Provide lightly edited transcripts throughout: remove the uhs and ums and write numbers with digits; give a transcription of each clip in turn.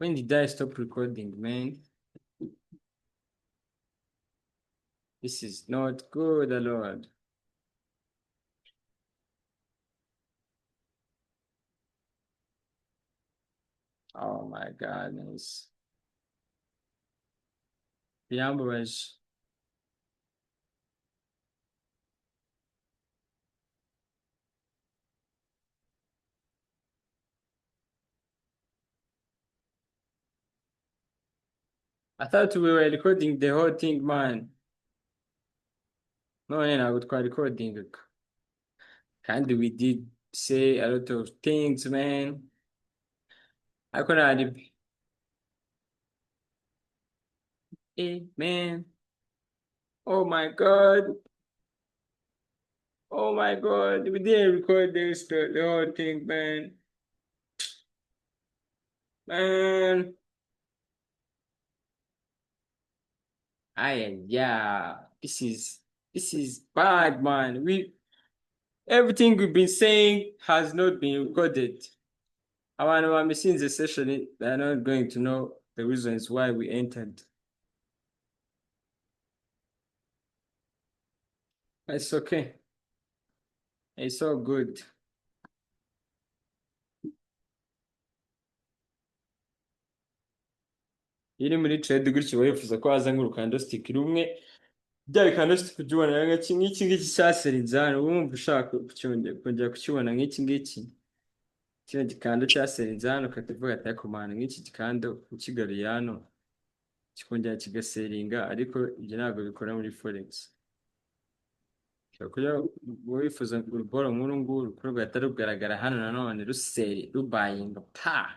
When did I stop recording, man? This is not good, Lord. Oh my goodness. Birambabaje. I thought we were recording the whole thing, man. No, ntabwo twari recording. Kandi we did say a lot of things, man. Ariko ntari. Man. Oh my God. Oh my God. We didn't record this, the whole thing, man. Man. Yeah. This is bad, man. Everything we've been saying has not been recorded. Abantu bamissing the session, they are not going to know the reasons why we entered. It's okay. It's all good. Iyo uri muri trade gutyo uba wifuza ko haza nk'urukandositike rumwe, bya bikandositike ujya ubona nk'iki ngiki cyaserinze hano, uba wumva ushaka kongera kukibona nk'iki ngiki, kino gikando cyaserinze hano, ukatuvuga ati ariko mana nk'iki gikando ukigaruye hano kikongera kigaseringa, ariko ibyo ntabwo bikora muri forex. Kugira wifuza uruboro nk'uru nguru kuko rwahita rugaragara hano nanone ruseri rubayinga pa,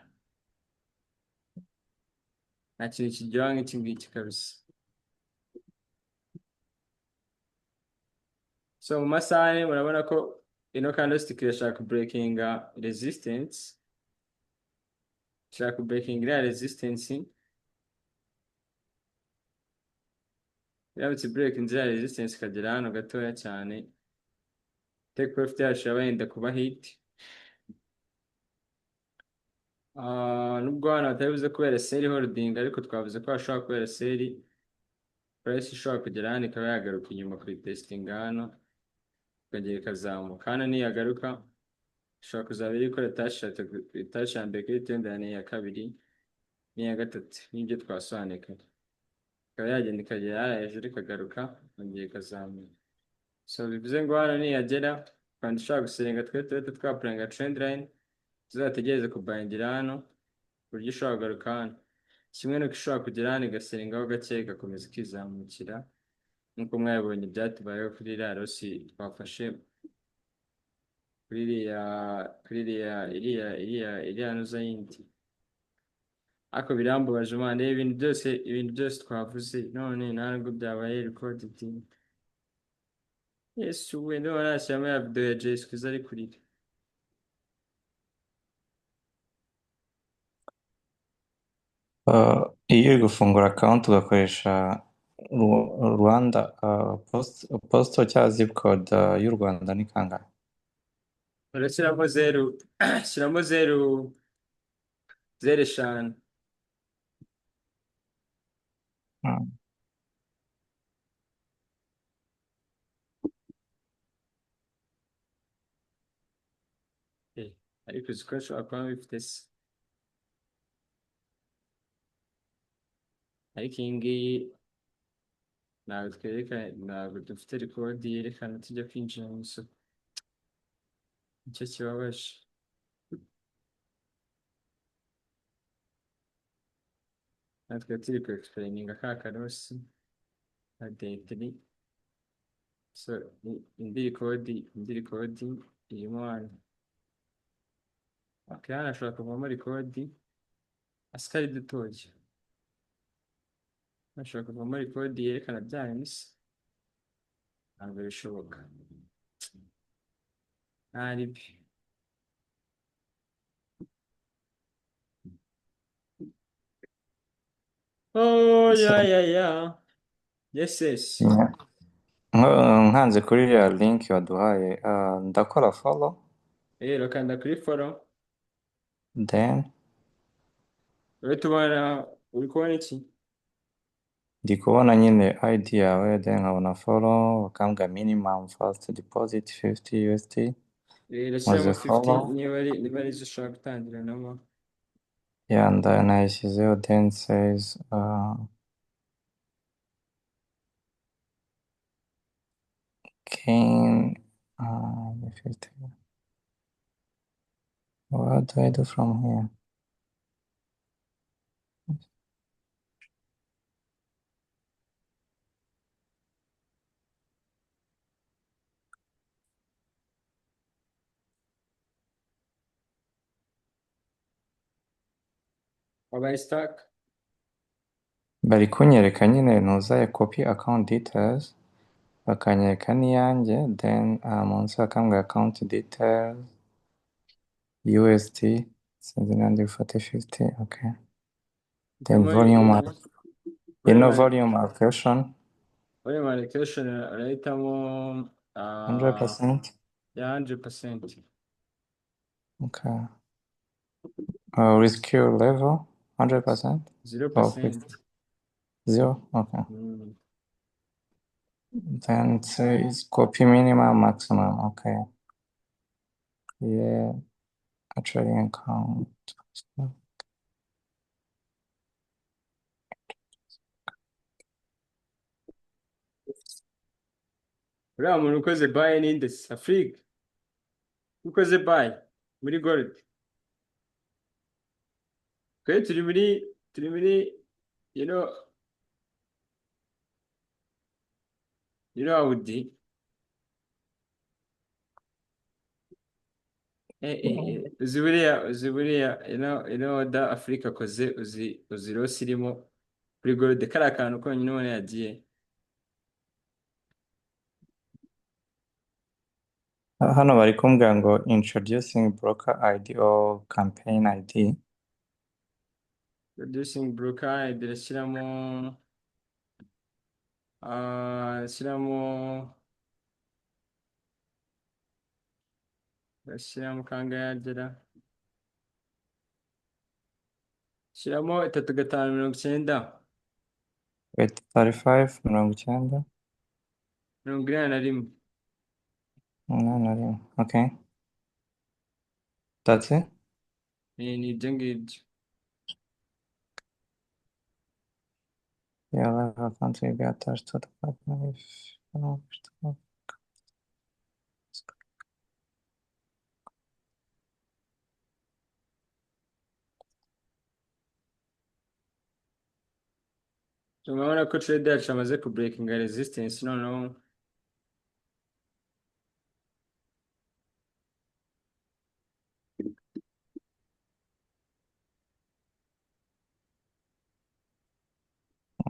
nta kintu kiryoha nk'iki ngiki kabisa. So mu masaha ane murabona ko ino candlestick irashaka breakinga resistance, ishaka breakinga iriya resistance, iramutse break inzira resistance ikagera hano gatoya cyane, take profit yacu yaba yenda kuba hit. Nubwo hano hatari kubera sell holding, ariko twavuze ko hashobora kubera sell, price ishobora kugera hano ikaba yagaruka inyuma kuri testing hano ikongera ikazamuka. Hano niyagaruka ishobora kuzaba iri gukora tashi ya mbere kuri trend ya kabiri n'iya gatatu, n'ibyo twasobanuye kare, ikaba yagenda ikagera hariya hejuru ikagaruka ikongera ikazamuka. So bivuze ngo hano niyagera kandi ishobora gusenga, twe twapuranga trend line, tuzategereze kubayingira hano ku buryo ishobora kugaruka hano, kimwe nuko ishobora kugera hano igasengaho gake igakomeza ikizamukira, nk'uko mwabibonye byatubayeho kuri iriya rosi twafashe kuri iriya nuza yindi. Ariko birambabaje man, ibintu byose twavuze none ntabwo byabaye recorded. Yesu we, ndabona nashyiramo ya video ya Jay Squeezer ari kurira. Iyo uri gufungura account ugakoresha Rwanda postal cyangwa zip code y'u Rwanda ni kangahe? Urashyiramo zeru, shyiramo zeru eshanu. Ariko uzi ko ashobora kuba bifite se, ariko iyi ngiyi ntabwo dufite rekodi yerekana tujya kwinjira mu isoko, nicyo kibabaje. Natwe turi ku explaininga ka karosi na dentri. So indi kodi irimo hano. Okay, hano ashobora kuvamo rekodi asikari dutoya, ashobora kuvamo rekodi yerekana bya minsi, ntabwo bishoboka, ntari bi. Oh ya yes. Nkanze kuri iriya link waduhaye, ndakora follow Rero kanda kuri follow, then Uri tubona uri kubona iki? Ndi kubona nyine ID yawe, then nkabona follow, bakambwira minimum first deposit 50 USD. Maze Irashyiramo 50 follow. niba ari zo ushaka gutangiranamo. Yeah, nayishyizeho, then says Kane, 50. What do I do from here? Wabaye stuck? Bari kunyereka nyine ntuzaye copy account details, bakanyereka n'iyanjye, then munsi bakambwira account details USD, sinzi n'andi bufate 50. Okay, then Hitamo volume, volume volume allocation volume allocation urahitamo 100%. ya 100%. Okay, risk level 100% or 0%. 50. 0. Okay, Mm. then it says copy minimum maximum. Okay, yeah, actually account. Uriya muntu ukoze buy ninde se? Afrique ukoze buy muri gold. Twe turi muri you know Audi. Uzi buriya da Afrique akoze uzi rosi irimo kuri gold kariya kantu konyine ubona yagiye. Hano bari kumbwira ngo introducing broker ID or campaign ID. Reducing broker irashyiramo irashyiramo kangahe yagera. Shyiramo 3590 Wait, 35 90 81. 81. Okay, that's it. Ni ibyo ngibyo. Yeah, level account will be attached to the partner if Urabona ko trade yacu amaze ku breakinga resistance noneho.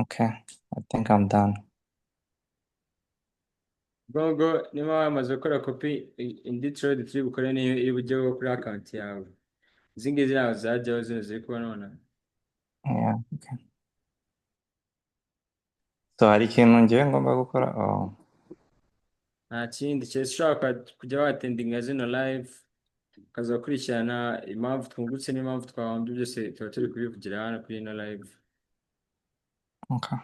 Okay, I think I'm done. Ubwo niba wamaze gukora kopi indi trade turi bukore niyo iri bujyeho kuri account yawe. Izi ngizi ntabwo zajyaho zino ziri kuba none. Yeah, okay. So hari ikintu ngiye ngomba gukora? Oh, Nta kindi cyese ushaka kujya watendinga zino live ukaza gukurikirana impamvu twungutse n'impamvu twahombye byose tuba turi kubivugira hano kuri ino live. okay.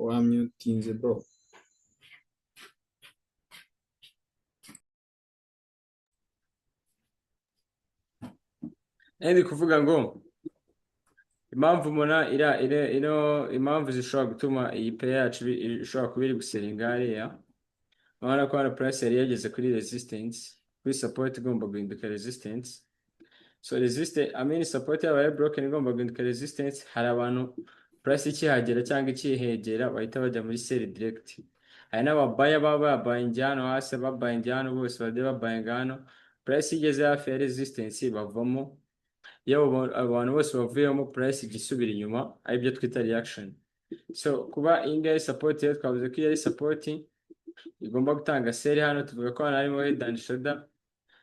wamyutinze bro. ndi kuvuga ngo impamvu muna impamvu zishobora gutuma iyi pay yacu ishobora kuba iri guseringa hariya, urabona ko hano price yari yageze kuri resistance, kuri support igomba guhinduka resistance. So support yabaye broken igomba guhinduka resistance. Hari abantu price ikihagera cyangwa ikihegera bahita bajya muri sell direct. Hari n'ababaya baba babaying hano hasi, babaying hano, bose bajya babaying hano, price igeze hafi ya resistance bavamo. Iyo abantu bose bavuyemo price igisubira inyuma, aribyo twita reaction. So kuba inga support rero twavuze ko iyi support igomba gutanga sell. Hano tuvuga ko hano harimo head and shoulder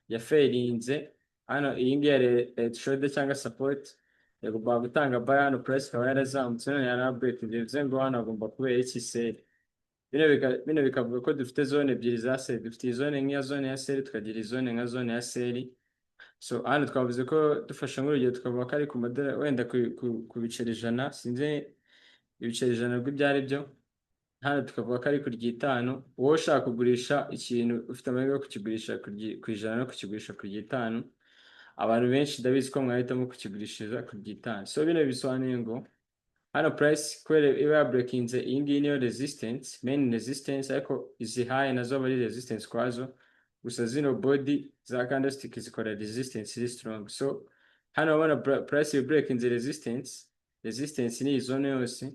ya failinze. Hano iyi ngiyi ya shoulder cyangwa support yagomba gutanga buy, hano price ikaba yarazamutse none yarabreak. Bivuze ngo hano agomba kubera iki sell. Bino bikavuga ko dufite zone ebyiri za sell. Dufite zone nk'iya zone ya sell, tukagira zone nka zone ya sell. So hano twavuze ko dufashe nk'urugero tukavuga ko ari ku madolari wenda ku biceri ijana, sinzi ibiceri ijana rw'ibyo ari byo. Hano tukavuga ko ari ku ry'itanu. Wowe ushaka kugurisha ikintu ufite amahirwe yo kukigurisha ku ijana no kukigurisha ku ry'itanu, abantu benshi ndabizi ko mwahitamo kukigurishiriza ku ry'itanu. So bino bisobanuye ngo hano price kubera iba yabreakinze iyi ngiyi niyo resistance, main resistance, ariko izi high nazo aba ari resistance kwazo. Gusa zino body za candlestick zikora resistance iri strong. So hano urabona price breakinze resistance ni zone yose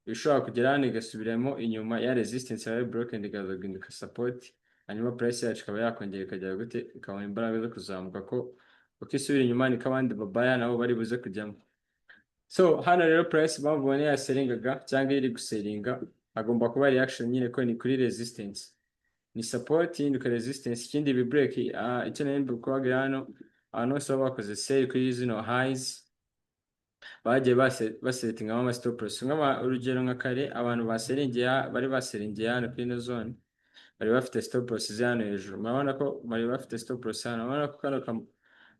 ishobora kugera hano igasubiramo inyuma ya resistance yawe broken, ikaza guhinduka support, hanyuma price yacu ikaba yakongera ikagera gute, ikabona imbaraga zo kuzamuka, ko uko isubira inyuma niko abandi babaya nabo bari buze kujyamo. So hano rero price bamubonye yaseringaga cyangwa iri guseringa, agomba kuba reaction nyine ko ni kuri resistance, ni support yinduka resistance. Ikindi bi break icyo nari kubabwira hano, abantu bose baba bakoze sell kuri zino highs bagiye basetinga ama stop loss. Urugero nka kare abantu bari baseringiye hano kuri ino zone, bari bafite stop loss hano hejuru. Murabona ko bari bafite stop loss hano. Murabona ko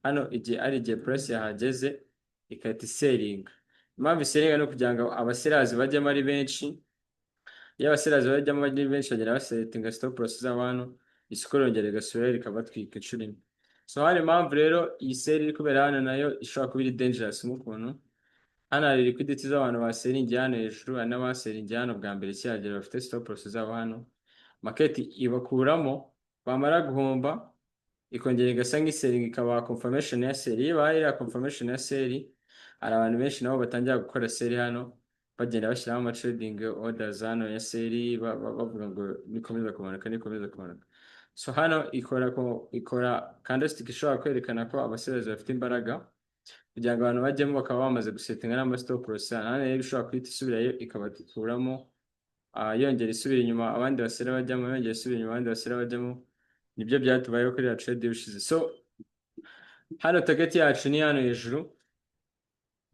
hano igihe price yahageze ikahita iseringa. Impamvu iseringa no kugira ngo abaserazi bajyemo ari benshi. Iyo abaserazi bajyamo ari benshi bagera basetinga stop loss z'abo hano, isoko rongera rigasubira rikabatwika inshuro imwe. So hari impamvu rero iyi sell iri kubera hano nayo ishobora kuba iri dangerous nk'ukuntu hano hari liquidity z'abantu baseringiye hano hejuru, hari n'abaseringiye hano bwa mbere cyagera bafite stop loss z'abo hano. Market ibakuramo, bamara guhomba ikongera igasa nk'iseringa, ikaba confirmation ya sell. Iyo baye iriya confirmation ya sell, hari abantu benshi nabo batangira gukora sell hano, bagenda bashyiramo ama trading orders hano ya sell, bavuga ngo nikomeza kumanuka. So hano ikora candlestick ishobora kwerekana ko abasellers bafite imbaraga, kugira ngo abantu bajyemo bakaba bamaze gusetinga n'ama stop loss. Hano rero ishobora kwita isubirayo ikabakuramo, yongera isubira inyuma abandi basera bajyamo, yongera isubira inyuma abandi basera bajyamo. Nibyo byatubayeho kuri ya trade y'ubushize. So hano target yacu ni hano hejuru.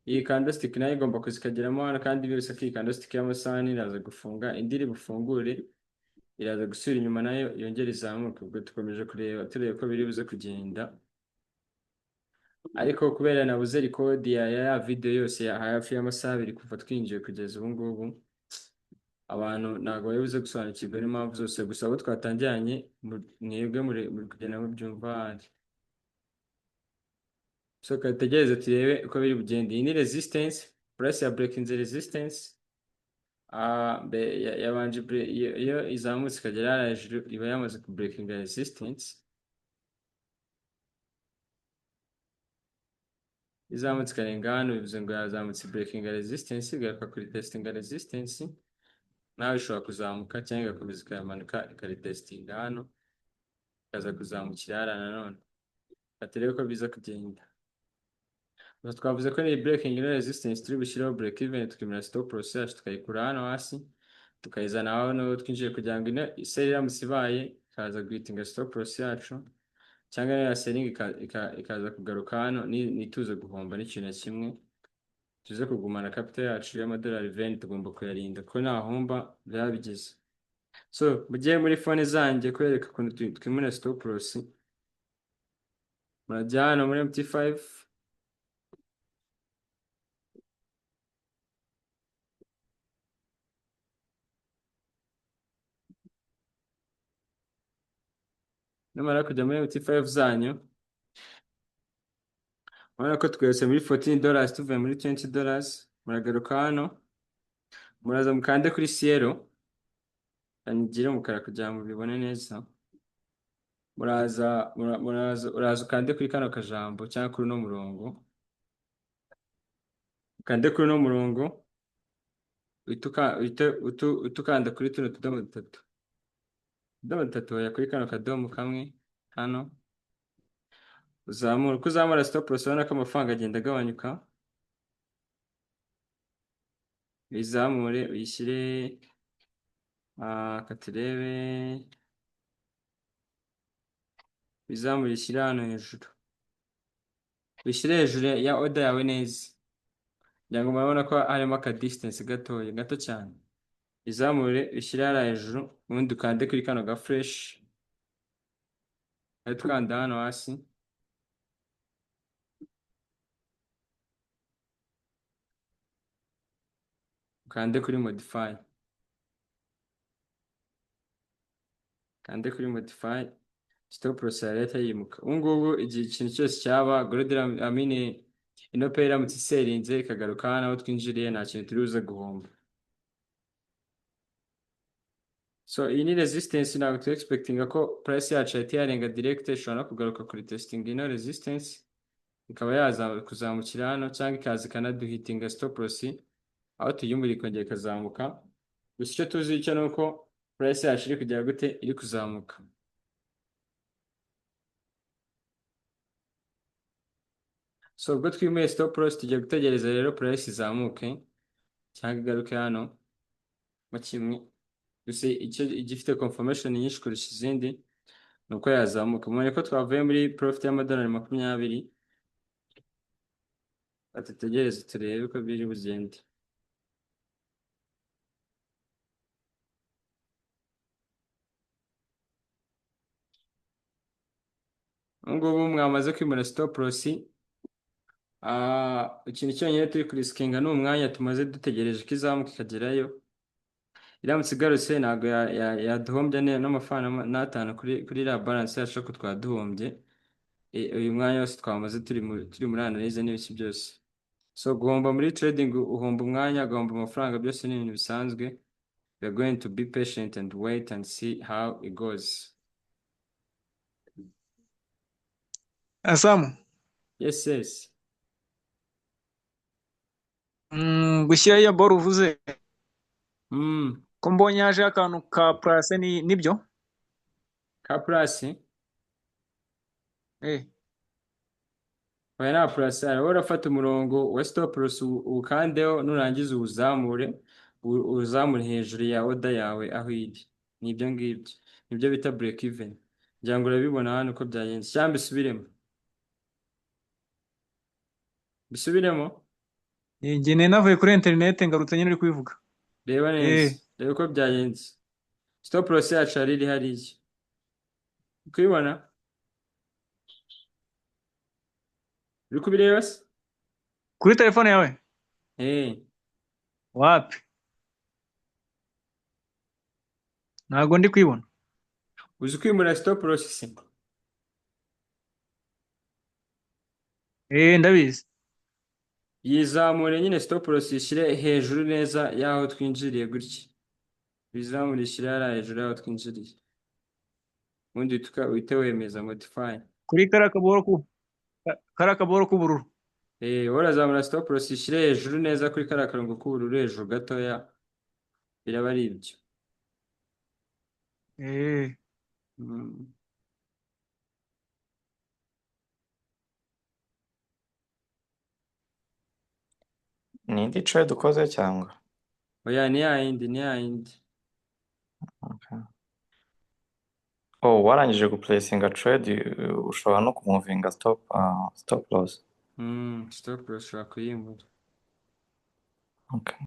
Iyi candlestick nayo igomba kuzikageramo hano, kandi byose ko iyi candlestick y'amasaha iraza gufunga, indi iri bufungure iraza gusubira inyuma nayo yongera izamuka. Ubwo dukomeje turebe ko biri buze kugenda, ariko kubera nabuze record ya video yose ya hafi y'amasaha abiri kuva twinjiye kugeza ubu ngubu, abantu ntabwo bari buze gusobanukirwa n'impamvu zose. Gusa abo twatangiranye mwebwe muri kugenda mubyumva ahandi. So kategereze turebe uko biri bugende. Iyi ni resistance, price ya breaking the resistance. Yabanje iyo izamutse ikagera hejuru iba yamaze ku breaking resistance. Izamutse ikarenga hano bivuze ngo yazamutse breaking resistance, igaruka kuri testing resistance. Nawe ishobora kuzamuka cyangwa igakomeza ikamanuka ikaritestinga hano, ikaza kuzamukira hariya nanone. Turebe ko biza kugenda. Twavuze ko ni breaking resistance turi bushyiraho break even, tukimira stop loss yacu tukayikura hano hasi, tukayizana hano twinjiye, kugira ngo sell iramutse ibaye ikaza guhitinga stop loss yacu, cyangwa ya selling ikaza kugaruka hano nituze guhomba n'ikintu na kimwe. Tuze kugumana capital yacu y'amadolari 20, tugomba kuyarinda ko nahomba byabigeze. So mugiye muri phone zanjye kwereka ukuntu twimura stop loss, murajya hano muri MT5, numara kujya muri MT5 zanyu, urabona ko twese muri $14 tuvuye muri $20, muragaruka hano, muraza mukande kuri cielo, anyigire umukara kugira ngo mubibone neza. Uraza ukande kuri kano kajambo cyangwa kuri uno murongo, ukande kuri uno murongo, uhite ukanda kuri tuno tudomo dutatu, oya kuri kano kadomo kamwe hano, uko uzamura stop loss urabona ko amafaranga agenda agabanyuka, uyizamure uyishyire katurebe, uyizamure uyishyire hano hejuru, uyishyire hejuru ya order yawe neza, kugira ngo murabona ko harimo aka distance gatoya gato cyane. Izamure ushyire hariya hejuru, ubundi ukande kuri kano ga fresh, ahita ukanda hano hasi, ukande kuri modify, kande kuri modify, stop loss ya leta yimuka. Ubu ngubu igihe ikintu cyose cyaba gorodera amine ino pay iramutse iserinze ikagaruka hano aho twinjiriye, nta kintu turi buze guhomba. So iyi ni resistance, ntabwo tu expectinga ko price yacu yahita yarenga direct, ishobora no kugaruka kuri testing ino resistance, ikaba yaza kuzamukira hano cyangwa ikaza ikanaduhitinga stop loss aho tuyimura ikongera ikazamuka. Gusa icyo tuzi icyo ni uko price yacu iri kugera gute, iri kuzamuka. So ubwo twimuye stop loss tugiye gutegereza rero price izamuke cyangwa igaruke hano mu kimwe. Gusa icyo igifite confirmation nyinshi kurusha izindi ni uko yazamuka. Mubonye ko twavuye muri profit y'amadolari 20, atutegereze turebe uko biri bugende. Ngubu mwamaze kwimura stop loss, ikintu cyonyine turi kurisikinga ni umwanya tumaze dutegereje ko izamuka ikagerayo. Iramutse igarutse ntabwo yaduhombya n'amafaranga n'atanu kuri la balance yacu ko twaduhombye. Uyu mwanya wose twamaze turi muri analyse n'ibiki byose. So guhomba muri trading, uhomba umwanya, ugahomba amafaranga, byose ni ibintu bisanzwe. We are going to be patient and wait and see how it goes. Asamu. Yes. Gushyira iyo ball uvuze. Mm. Ko mbonye haje akantu ka plus nibyo? Ka plus? Oya nta plus, wowe urafata umurongo wa stop loss ukandeho, nurangiza uzamure hejuru ya order yawe aho iri. Nibyo ngibyo. Nibyo bita break even. Ngira ngo urabibona hano uko byagenze. Cyangwa bisubiremo. Njye navuye kuri internet ngarutse nyine uri kubivuga. Reba neza. Reba uko byagenze. Stop loss yacu iri hariya. Ukibona? Uri kubireba se? Kuri telefone yawe? Wapi? Ntabwo ndi kwibona. Uzi kwimura stop loss se? Ndabizi. Yizamure nyine stop loss ishyire hejuru neza yaho twinjiriye gutya. Bizamure ishyire hariya hejuru yaho twinjiriye. Ubundi uhite wemeza modify. Kuri kariya kaboro k'ubururu. Urazamura stop loss ishyire hejuru neza kuri kariya karongo k'ubururu hejuru gatoya, biraba ari ibyo. Ni indi trade ukoze cyangwa? Oya ni yayindi. Okay. Warangije guplacinga trade, ushobora no kumuvinga stop loss. Stop loss ushobora kuyimura. Okay.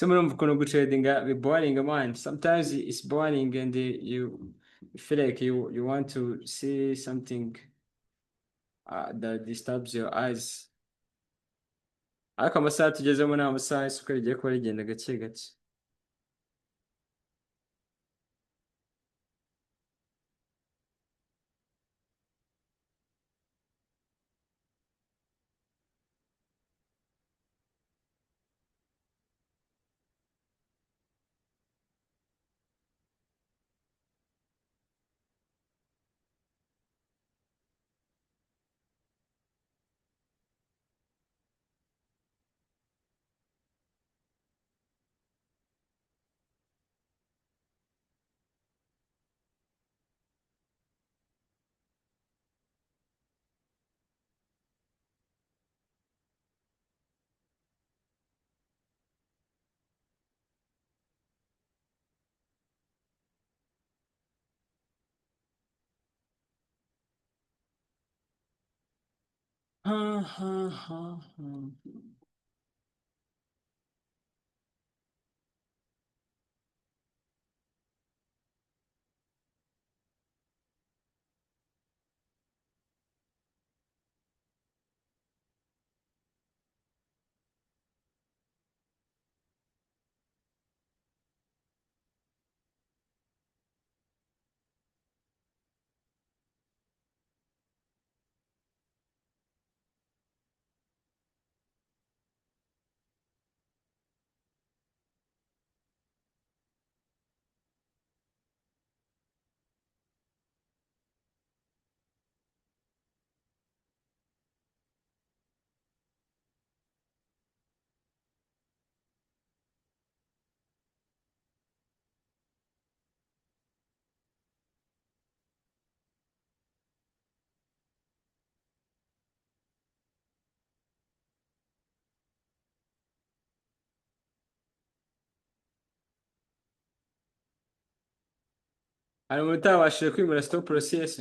Se murumva ukuntu gucedinga bi boring man. Sometimes it's boring and you feel like you want to see something that disturbs your eyes. Ariko amasaha tugezemo ni amasaha isuka rigiye kuba rigenda gake gake. Hari umuntu utabashije kwimura stop process.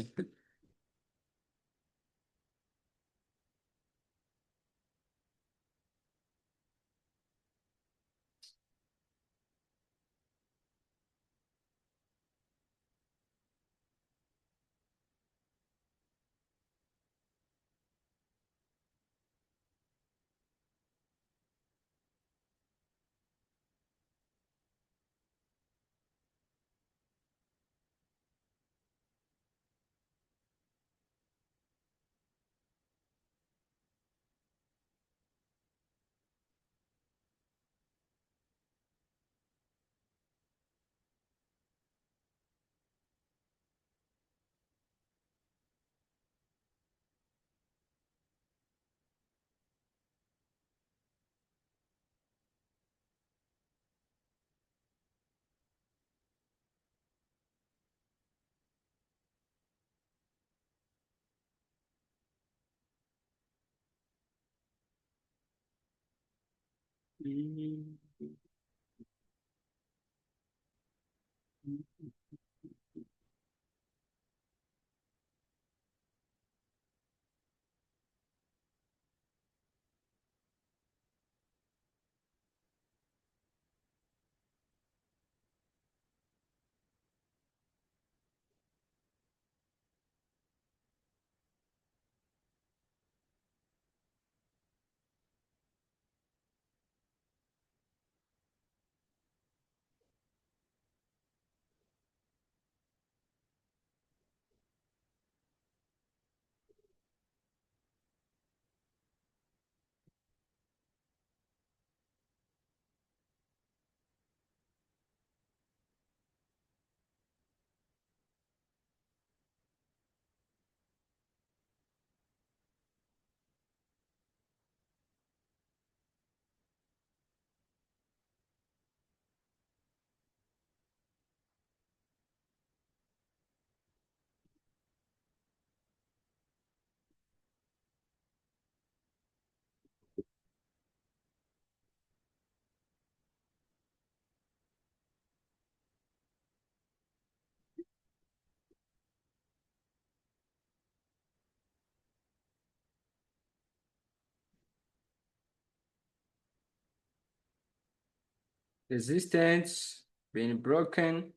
resistance being broken.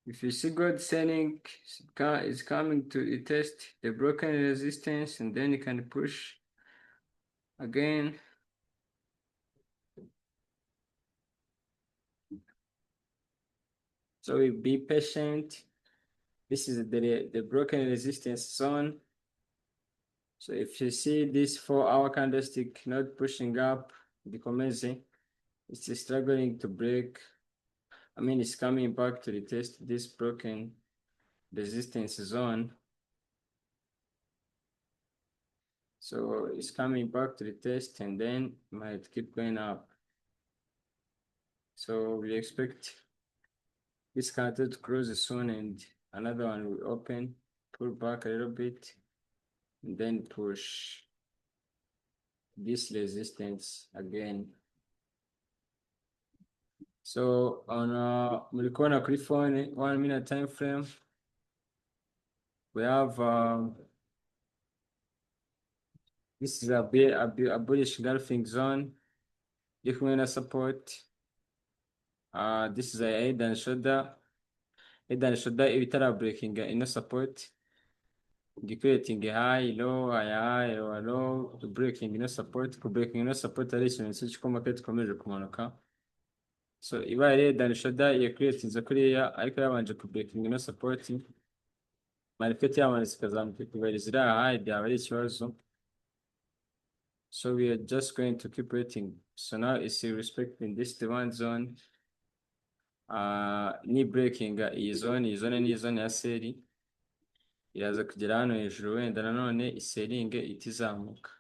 If you see God saying is coming to test the broken resistance, and then you can push again. So we be patient. This is the broken resistance zone. So if you see this 4-hour candlestick not pushing up, bikomeze, it's struggling to break. I mean, it's coming back to retest this broken resistance zone. So it's coming back to the test and then might keep going up. So we expect this candle to close soon and another one will open, pull back a little bit, and then push this resistance again. So on muri kubona kuri phone 1 minute time frame, we have this is a bullish engulfing zone. Iri kumwe na support. This is a head and shoulder. Head and shoulder ibitara breaking ino support. Creating a high, low, high, low, low, to breaking ino support. Ku breaking ino support ari ikimenyetso cy'uko market ikomeje kumanuka. So ibaye head and shoulder ya creating za kuriya ariko yabanje ku breaking ino support. Market yamanitse ikazamuka ikubahiriza iriya high byaba ari ikibazo. So we are just going to keep waiting. So now it's respecting this demand zone. Ni breaking iyi zone ni zone ya seri. Iraza kugera hano hejuru wenda nanone iseringe itizamuka.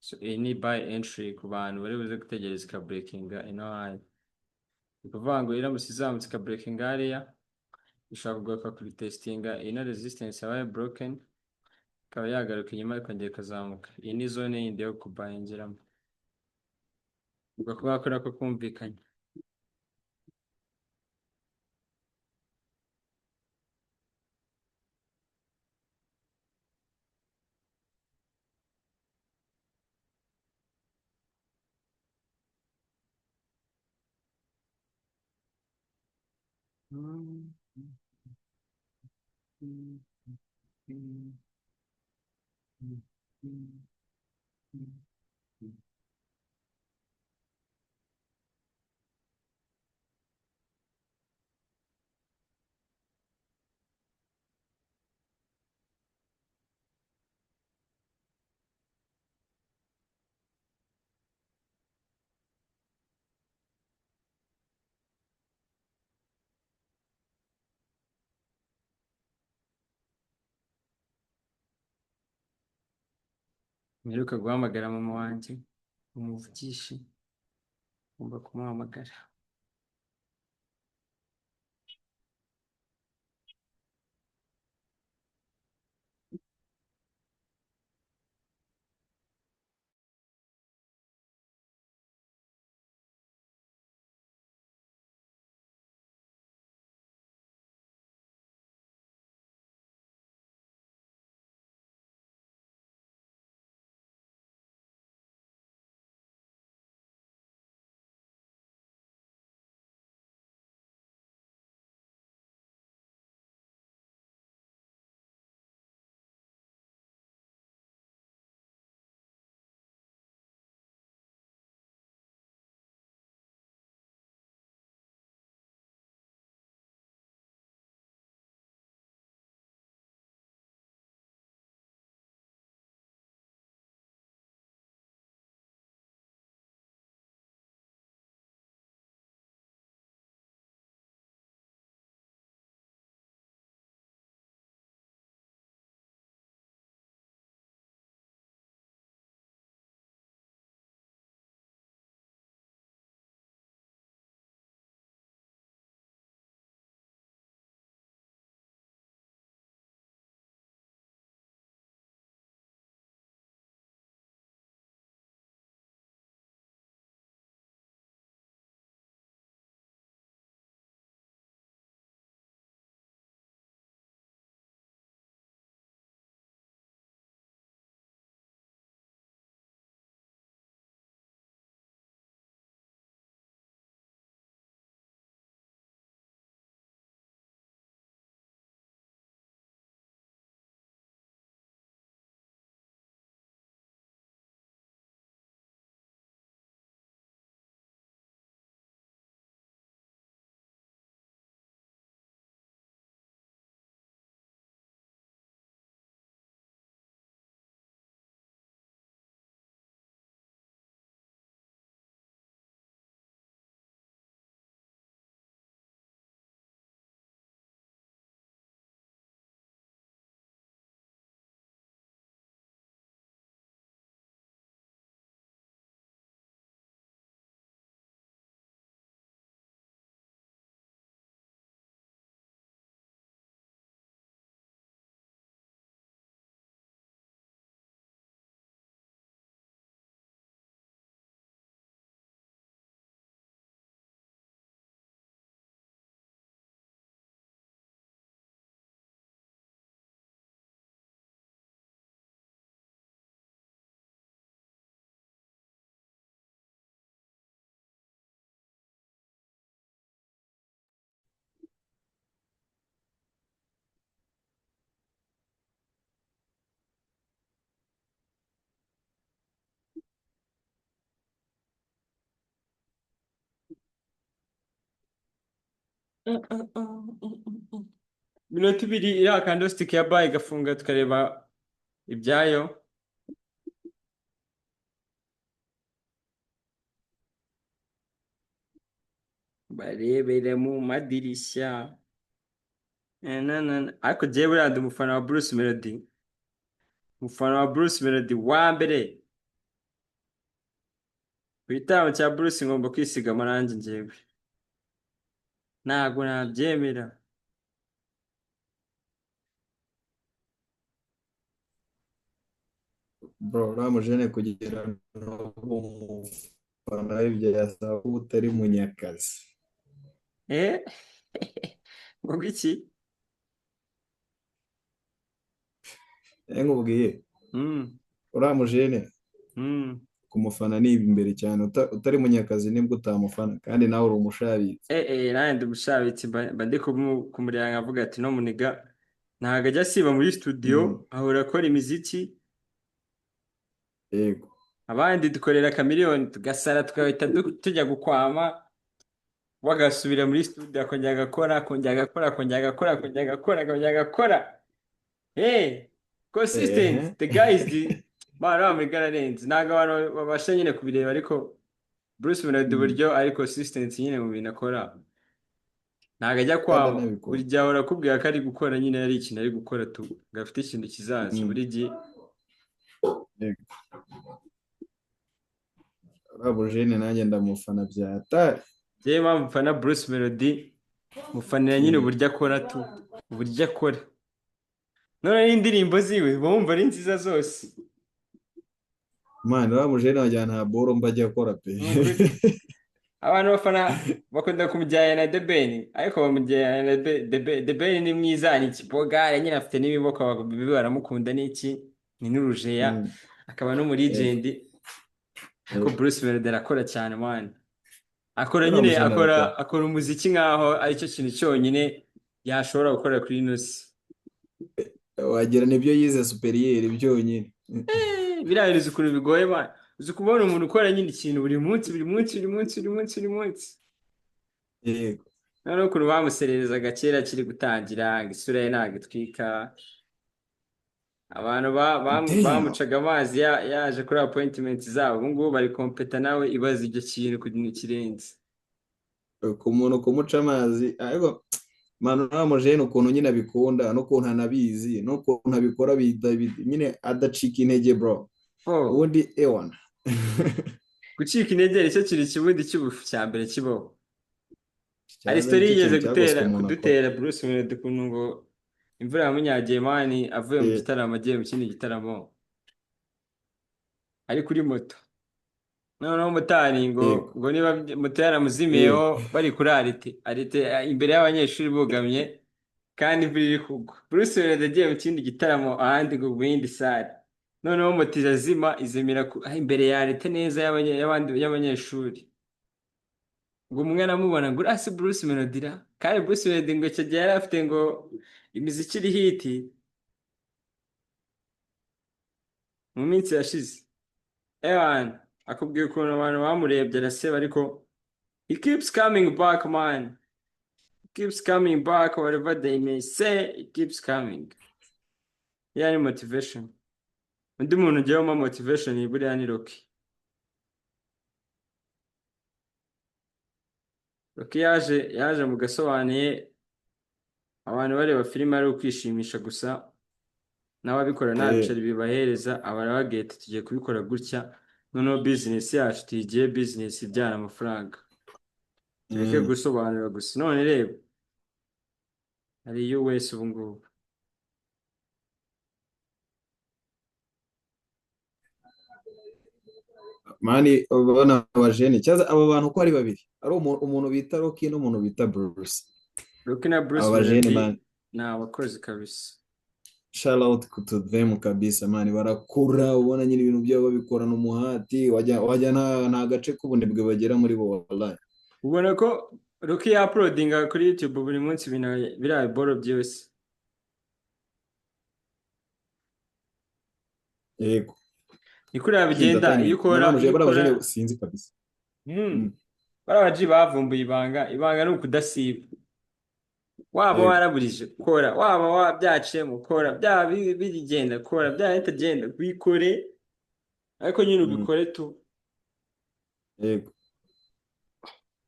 So iyi ni buy entry ku bantu bari buze gutegereza ika breaking ino high. Ni ukuvuga ngo iramutse izamutse ika breaking hariya ishobora kugaruka kuri testinga ino resistance yabaye broken. Ikaba yagaruka inyuma ikongera ikazamuka. Iyi ni zone yindi yo kubayingiramo. Ubwo kuba kora ko kumvikanye. Mperuka guhamagara mama wanjye umuvugishe, ngomba kumuhamagara. Minota ibiri iriya kandositike ya bayi igafunga tukareba ibyayo. Barebere mu madirishya. Ariko jyewe buriya ndi umufana wa Bruce Melody. Umufana wa Bruce Melody wa mbere. Ku gitaramo cya Bruce ngomba kwisiga amarangi njyewe. Ntabwo nabyemera. bro uriya mujene kugira ngo umufana w'ibyo yasaba uba utari munyakazi. Ngo iki? Nkubwiye uriya mujene kumufana ni imbere cyane, utari munyakazi nibwo utamufana kandi nawe uri umushabitsi. Nanjye ndi umushabitsi mba ndi kumureba nkavuga ati no muniga ntabwo ajya asiba muri studio ahora akora imiziki. Yego. Abandi dukorera kamiliyoni tugasara tugahita tujya gukwama, bagasubira muri studio akongera agakora, akongera agakora, akongera agakora, akongera agakora, akongera agakora. Consistent. The guy is the man muri gararenze. Ntabwo abantu babasha nyine kubireba, ariko Bruce Melody uburyo ari consistent nyine mu bintu akora. Ntabwo ajya kwama, buri gihe ahora akubwira ko ari gukora, nyine ari ikintu ari gukora gafite ikintu kizaza buri gihe. Abujene nanjye ndamufana bya hatari. Jewe mpamvu mfana Bruce Melody, mufanira nyine uburyo akora uburyo akora. None n'indirimbo ziwe bumva ari nziza zose. Man, wa mujene wajya nta boro mbajya akora pe. Abantu bafana bakunda kumujyana na The Ben, ariko bamujyana na The Ben ni mwiza, ni kibogare nyine, afite n'ibiboko baramukunda n'iki, ni n'urujeya, akaba no muri legend. Ariko Bruce Melody arakora cyane man. Akora nyine akora umuziki nkaho aricyo kintu cyonyine yashobora gukora kuri ino si. Wagira nibyo yize superieur byonyine. Birahiriza ukuntu bigoye man. Uzi kubona umuntu ukora nyine ikintu buri munsi. Yego. Noneho ukuntu bamusererezaga kera kiri gutangira, isura ye ntabwo itwika. Abantu bamucaga amazi yaje kuri appointment zabo, ubu ngubu bari kompeta nawe ibaza ibyo kintu kugira kirenze. Ku muntu kumuca amazi, ariko manu nta mujene ukuntu nyine abikunda n'ukuntu anabizi n'ukuntu abikora nyine adacika intege bro. Ubundi ewana. Gucika intege nicyo kintu kibundi cy'ubufu cya mbere kibaho. Ari story yigeze kudutera Bruce Melody kuntu ngo imvura yamunyagiye mani avuye mu gitaramo agiye mu kindi gitaramo ari kuri moto. Noneho motari ngo niba moto yaramuzimiyeho bari kuri arite imbere y'abanyeshuri bugamye kandi imvura iri kugwa. Bruce Melody agiye mu kindi gitaramo ahandi ngo mu yindi sare. Noneho moto izimira imbere ya arite neza y'abanyeshuri. Ngo umwe aramubona ngo urasi Bruce Melody ra, kandi Bruce Melody ngo icyo gihe yari afite ngo imiziki iri hiti mu minsi yashize. Akubwiye ukuntu abantu bamurebye araseba, ariko he keeps coming back man. He keeps coming back, whatever they may say, he keeps coming. Yani motivation. Undi muntu ugiye wumva motivation buriya ni Rocky. Rocky yaje mu gasobanuye abantu bareba filime ari ukwishimisha gusa, nawe abikora nta biceri bibahereza, abarabageta tugiye kubikora gutya, noneho business yacu tuyigiye business ibyara amafaranga. Tureke gusobanura gusa. None reba hari US ubu ngubu. Mani ubona abajene cyaza abo bantu ko ari babiri, ari umuntu bita Rocky n'umuntu bita Bruce. Rocky na Bruce Melody ni abakozi kabisa. Shout out to them kabisa mani, barakura ubona nyine ibintu byabo babikorana umuhati, wajya nta gace k'ubunebwe bagera muri bo wallahi. Ubona ko Rocky uploadinga kuri YouTube buri munsi biriya boro byose. Yego. Ikura bigenda iyo ukora sinzi kabisa. Barabaji bavumbuye ibanga ni ukudasiba. waba yego waraburije kora, waba wabyaciyemo kora, byaba bigenda kora, byaba bitagenda bikore, ariko nyine mm, ubikore tu. yego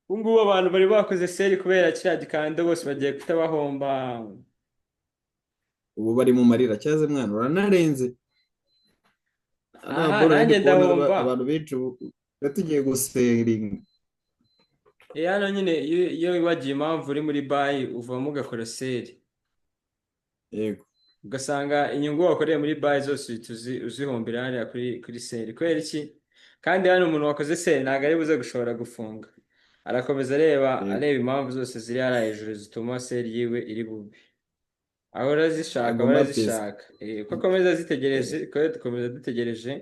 Ubu ngubu abantu bari bakoze seri kubera kiriya gikanda bose bagiye guhita bahomba. ubu bari mu marira cyaze mwana uranarenze Aha bora ndi nanjye kubona ndahomba. abantu benshi ubu tugiye guseringa Hano nyine iyo wibagiye impamvu uri muri bayi uvamo ugakora seri, yego ugasanga inyungu wakoreye muri bayi zose uhita uzihombera hariya kuri seri. Kubera iki? Kandi hano umuntu wakoze seri ntabwo ari buze gushobora gufunga, arakomeza areba yego impamvu zose ziri hariya hejuru zituma seri yiwe iri bube, ahora azishaka ahora agomba pesa azishaka. Uko akomeza azitegereje kandi dukomeza dutegereje,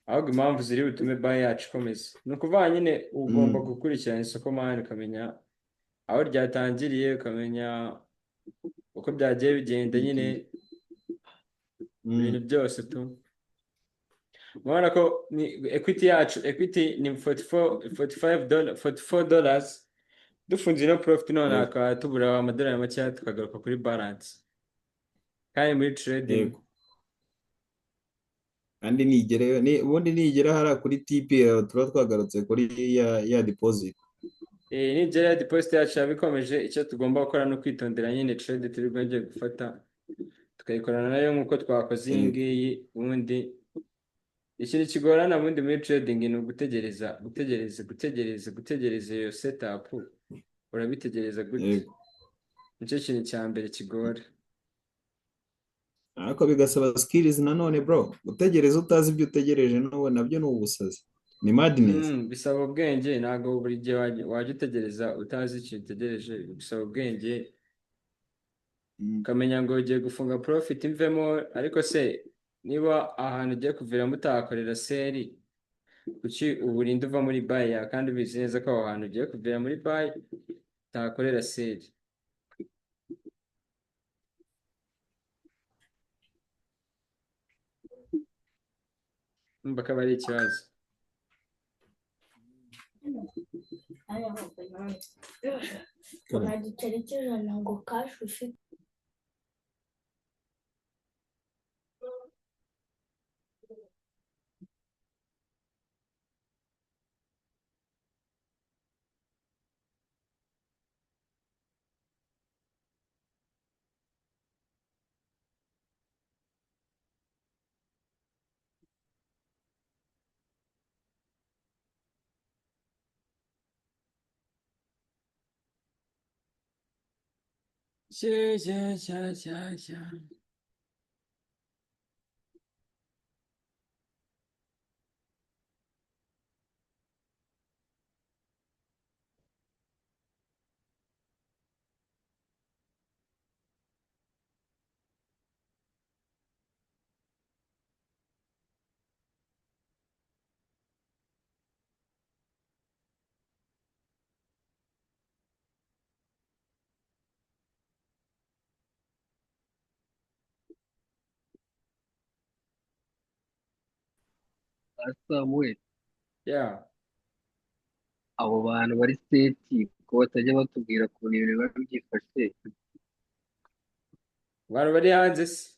ahubwo impamvu ziri butume bayi yacu ikomeza. Ni ukuvuga nyine ugomba mm, gukurikirana isoko mani, ukamenya aho ryatangiriye, ukamenya uko byagiye bigenda nyine, ibintu mm, byose tu. Murabona ko ni equity yacu, equity ni 44 dollars, dufunze no profit none yego akaba tubura amadolari make tukagaruka kuri balance. Kandi muri trading yego kandi nigereyo ubundi nigera hariya kuri tipi tuba twagarutse kuri ya deposit nigera deposit yacu yabikomeje, icyo tugomba gukora no kwitondera nyine trade turi bwongeye gufata, tukayikorana nayo nk'uko twakoze iyi yego ngiyi. Ubundi ikintu kigorana ubundi muri trading ni gutegereza iyo setup. Urabitegereza gute? yego Nicyo kintu cya mbere kigora. ariko bigasaba skills nanone bro gutegereza utazi ibyo utegereje nabyo ni ubusazi ni madness Bisaba ubwenge, ntabwo buri gihe wajya utegereza utazi ikintu utegereje. Bisaba ubwenge Mm, ukamenya ngo ugiye gufunga profit imvemo, ariko se niba ahantu ugiye kuviramo utahakorera seri, kuki uburinda uva muri buy yawe kandi ubizi neza ko aho hantu ugiye kuvira muri buy utahakorera seri? Numva ko aba ari ikibazo. nta giceri cy'ijana ngo kashi ufite. Samuel, Yeah. abo bantu bari seti ko batajya batubwira ukuntu ibintu biba byifashe. Abantu bari hanze se,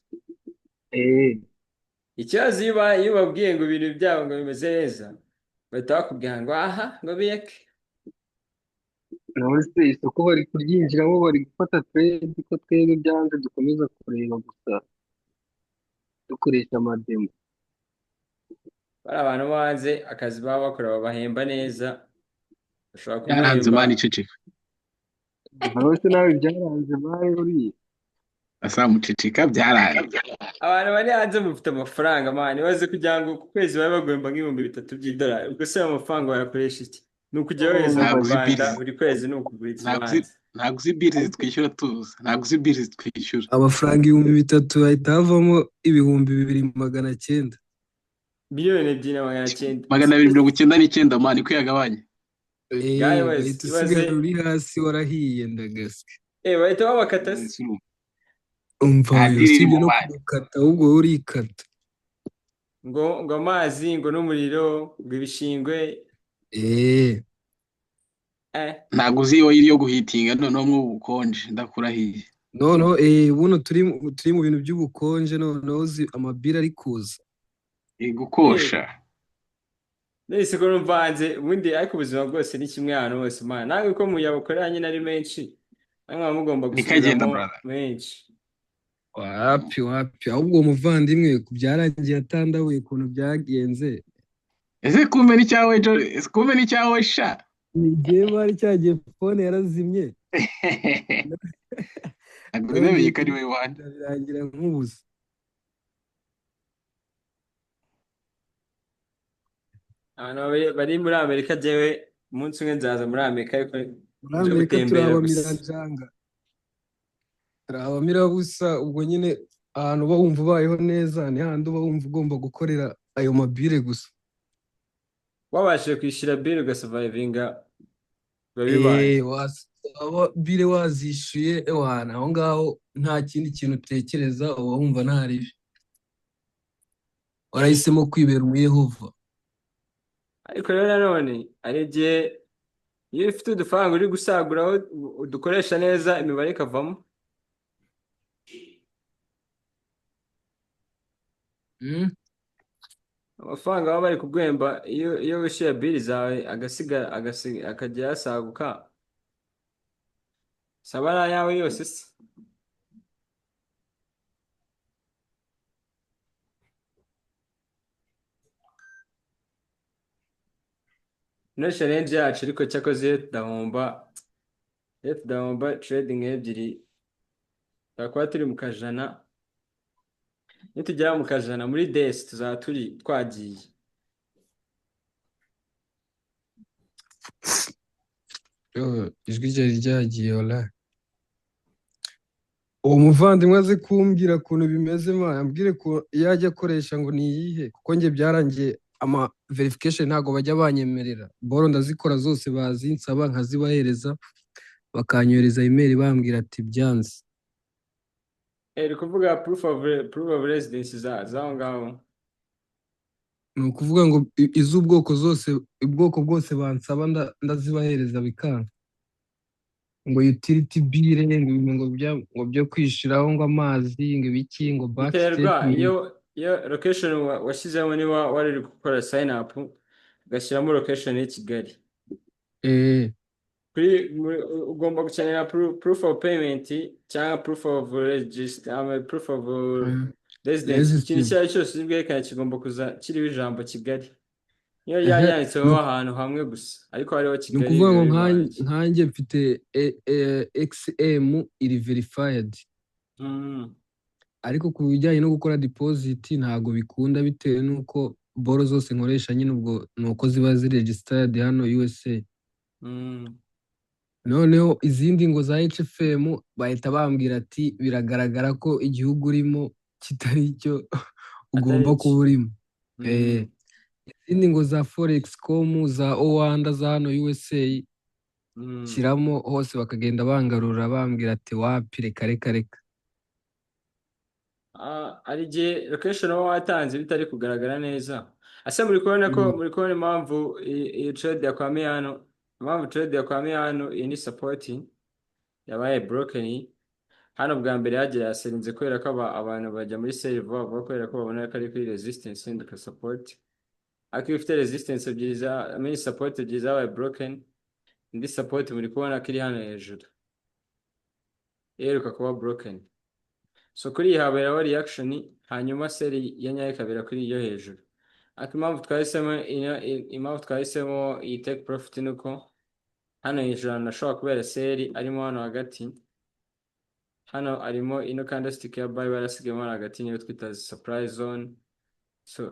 ikibazo iyo ubabwiye ngo ibintu byabo ngo bimeze neza, bahita bakubwira ngo aha ngo biyeke. none se isoko bari kuryinjiramo bari gufata trade ko twebwe byanze dukomeza kureba gusa dukoresha amademo. Bari abantu bo hanze akazi baba bakora babahemba neza, bashobora byaranze kumuhemba. mani iceceka Nawe se nawe byaranze bawe uriya. asa muceceka byaranze. Abantu bari hanze mufite amafaranga mani, baze kugira ngo ku kwezi babe bagomba nk'ibihumbi 3 by'idolari. Ubwo se ayo mafaranga wayakoresha iki? Ni ukujya wohereza mu ntabwo uzi Rwanda biri buri kwezi, ni ukugura ikibanza. ntabwo uzi biri zitwishyura tuza, ntabwo uzi biri zitwishyura. amafaranga 3,000 hahita havamo 2,900. Miliyoni 2,900. 299 mani ko yagabanye. Guys, Ugahita usigara uri hasi warahiye ndagaswe. bahita babakata se. Umva nta uyu diri iri usibye mu no mani. kumukata ahubwo wowe urikata. ngo amazi, ngo n'umuriro, ngo ibishingwe. ntabwo uzi iyo guhitinga noneho nk'ubukonje ndakurahiye. noneho buno turi mu bintu by'ubukonje, noneho uzi amabira ari kuza. Gukosha. nese ko numvanze ubundi ariko ubuzima bwose ni kimwe ahantu hose mana nawe ko muyabukorera nyine ari menshi namwe mugomba Nikagenda gusubiramo brother. menshi. wapi ahubwo uwo muvandimwe ku byarangiye atandabuye ukuntu byagenze. Ese kumbe ni cyawe sha. Igihe bari cyagiye fone yarazimye Ntabwo nemeye ko ari we wanje. birangira nk'ubusa. abantu bari muri Amerika jewe umunsi umwe nzaza muri Amerika ariko muri nje Amerika gutembera turabamira gusa. njanga, turabamira busa. Ubwo nyine ahantu uba wumva ubayeho neza ni handi uba wumva ugomba gukorera ayo mabire gusa. wabashije kwishyura bill ugasavayivinga bibaye. bire wazishyuye ewana, aho ngaho nta kindi kintu utekereza, uba wumva nta ribi, warahisemo kwibera umuyehova. ariko rero nanone hari igihe iyo ufite udufaranga uri gusaguraho udukoresha neza imibare ikavamo. amafaranga baba bari kuguhemba iyo wishyuye bili zawe akajya yasaguka saba ari ayawe yose se. ino challenge yacu ariko cyakoze iyo tudahomba trading ebyiri twakuba turi mu kajana. nitugera mu kajana muri desi tuzaba twagiye. ijwi ryari ryagiye wala. uwo muvandimwe azi kumbwira ukuntu bimeze ambwire ko yajya akoresha ngo ni iyihe, kuko njye byarangiye ama verification ntabwo bajya banyemerera. boro ndazikora zose bazinsaba nkazibahereza, bakanyohereza email bambwira ati byanze. uri kuvuga proof of residence z'aho ngaho. ni ukuvuga ngo iz'ubwoko zose, ubwoko bwose bansaba ndazibahereza bikanga. ngo utility bill, ngo byo kwishyuraho, ngo amazi, ngo ibiki, ngo back statement. iyo location washyizemo niba wari uri gukora sign up ugashyiramo location y'i Kigali, ugomba gukenera proof of payment cyangwa proof of register, proof of residence. ikintu icyo ari cyo cyose bwerekana kigomba kuza kiriho ijambo Kigali. niyo yanditseho ahantu hamwe gusa ariko hariho Kigali. ni ukuvuga ngo nkanjye mfite XM iri verified, ariko ku bijyanye no gukora deposit ntabwo bikunda, bitewe n'uko boro zose nkoresha nyine ubwo ni uko ziba ziregistered hano USA. noneho izindi ngo za HFM bahita bambwira ati biragaragara ko igihugu urimo kitari cyo ugomba kuba urimo. izindi ngo za forex.com, za Owanda, za hano USA shyiramo hose bakagenda bangarura bambwira ati wapi reka. hari igihe location waba watanze bitari kugaragara neza. ase muri kubona impamvu iyi trade yakwamiye hano, iyi ni support yabaye broken hano. bwa mbere yagiye yaselinze kubera ko abantu bajya muri sell vuba kubera ko babona ko ari kuri resistance hinduka support. ariko iyo ufite resistance ebyiri support ebyiri zabaye broken, indi support muri kubona ko iri hano hejuru iheruka kuba broken. so kuri iyi haberaho reaction, hanyuma sell ya nyayo ikabera kuri iyo hejuru. ariko impamvu twahisemo iyi take profit nuko hano hejuru nashobora kubera sell arimo hano hagati. hano arimo ino candlestick ya buy barasigamo hagati, niyo twita supply zone. so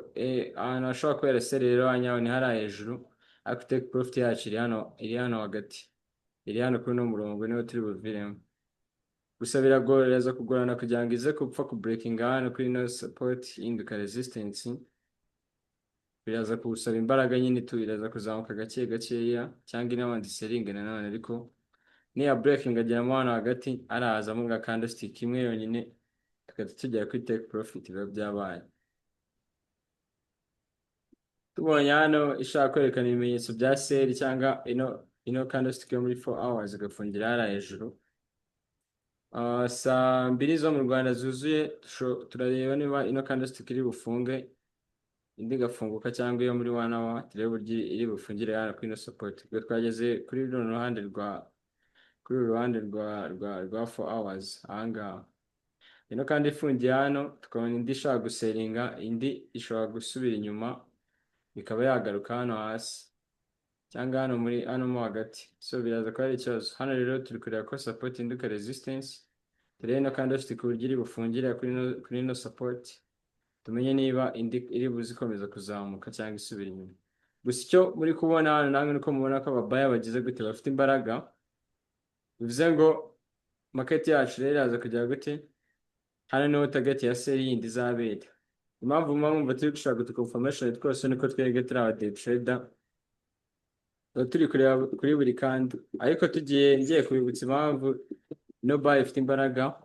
ahantu hashobora kubera sell rero hanyaho ni hariya hejuru, ariko take profit yacu iri hano hagati, iri hano kuri uno murongo niho turi buviremo. gusa biragoreza kugorana kugira ngo ize kupfa ku breaking hano kuri no support ihinduka resistance. biraza kuwusaba imbaraga nyine iraza kuzamuka gakeya cyangwa inabandi selling nanone, ariko niya breaking ageramo hano hagati arahazamo nga candlestick imwe yonyine tukajya tugera kuri take profit biba byabaye. tubonye hano ishaka kwerekana ibimenyetso bya sell cyangwa ino candlestick yo muri 4 hours igafungira hariya hejuru. Saa 2 zo mu Rwanda zuzuye turareba niba ino candlestick iri bufunge indi gafunguka cyangwa iyo muri 1 hour turebe uburyo iri bufungire hano kuri ino support. Ubwo twageze kuri runo ruhande rwa 4 hours ahangaha. Ino kandi ifungiye hano tukabona indi ishaka guseringa, indi ishobora gusubira inyuma ikaba yagaruka hano hasi cyangwa hano mo hagati. So biraza ko ari ikibazo hano rero turi kureba ko support induka resistance, turebe ino candlestick uburyo iri bufungire kuri ino support, tumenye niba indi iri buzi komeza kuzamuka cyangwa isubira inyuma. Gusa icyo muri kubona hano namwe nuko mubona ko ababaya bagize gute, bafite imbaraga, bivuze ngo market yacu rero iraza kujya gute. Hano niho target ya sell yindi izabera. Impamvu mwumva turi gushaka gutuka confirmation twose niko twebwe turi aba day trader, turi kureba kuri buri kandi, ariko ngiye kubibutsa impamvu no buy ifite imbaraga,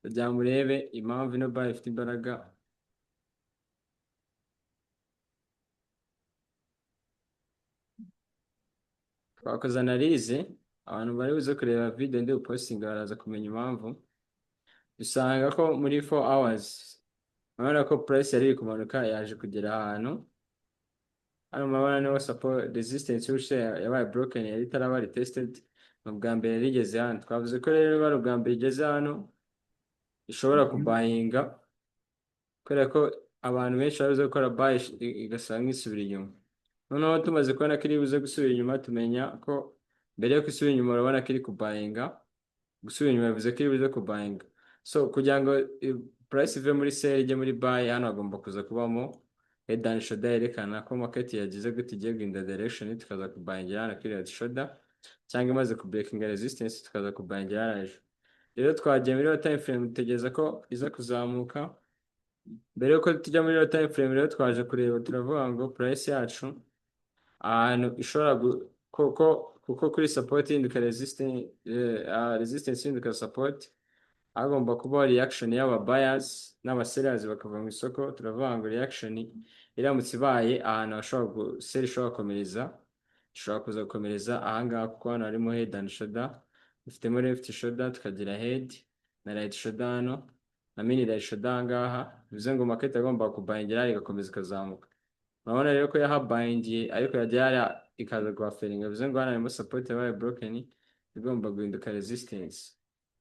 kugira murebe impamvu no buy ifite imbaraga. Twakoze analyse, abantu bari buze kureba video ndi posting baraza kumenya impamvu. Dusanga ko muri 4 hours urabona ko price yari kumanuka yaje kugera ahantu hano, mabana niho support resistance y'ushe yabaye broken, yari itaraba retested mu bwa mbere rigeze hano. Twavuze ko rero bari ubwa mbere igeze hano ishobora kubayinga, kubera ko abantu benshi baruze gukora buy igasanga isubira inyuma. Noneho tumaze kubona ko iri buze gusubira inyuma, tumenya ko mbere yo gusubira inyuma urabona ko iri kubayinga. Gusubira inyuma bivuze ko iri buze kubayinga. So kugira ngo price ive muri sell ijye muri buy, hano hagomba kuza kubamo head and shoulder yerekana ko market yagize gute igiye in the direction, tukaza kubayingira hano kuri head shoulder, cyangwa imaze ku breaking resistance tukaza kubayingira hano. Rero twagiye muri time frame dutegereza ko iza kuzamuka. Mbere yuko tujya muri time frame rero twaje kureba, turavuga ngo price yacu ahantu ishobora kuko kuri support induka resistance induka support, agomba kuba reaction y'aba buyers n'aba sellers bakava mu isoko. Turavuga ngo reaction iramutse ibaye ahantu hashobora sell ishobora komereza, ishobora kuza gukomereza ahangaha, kuko hano harimo head and shoulder, dufitemo left shoulder, tukagira head na right shoulder hano na mini right shoulder ahangaha. Bivuze ngo market agomba kubayingira igakomeza ikazamuka. Urabona rero ko yahabayingiye ariko yajya ikaza guhaferinga, bivuze ngo hano harimo support yabaye broken igomba guhinduka resistance,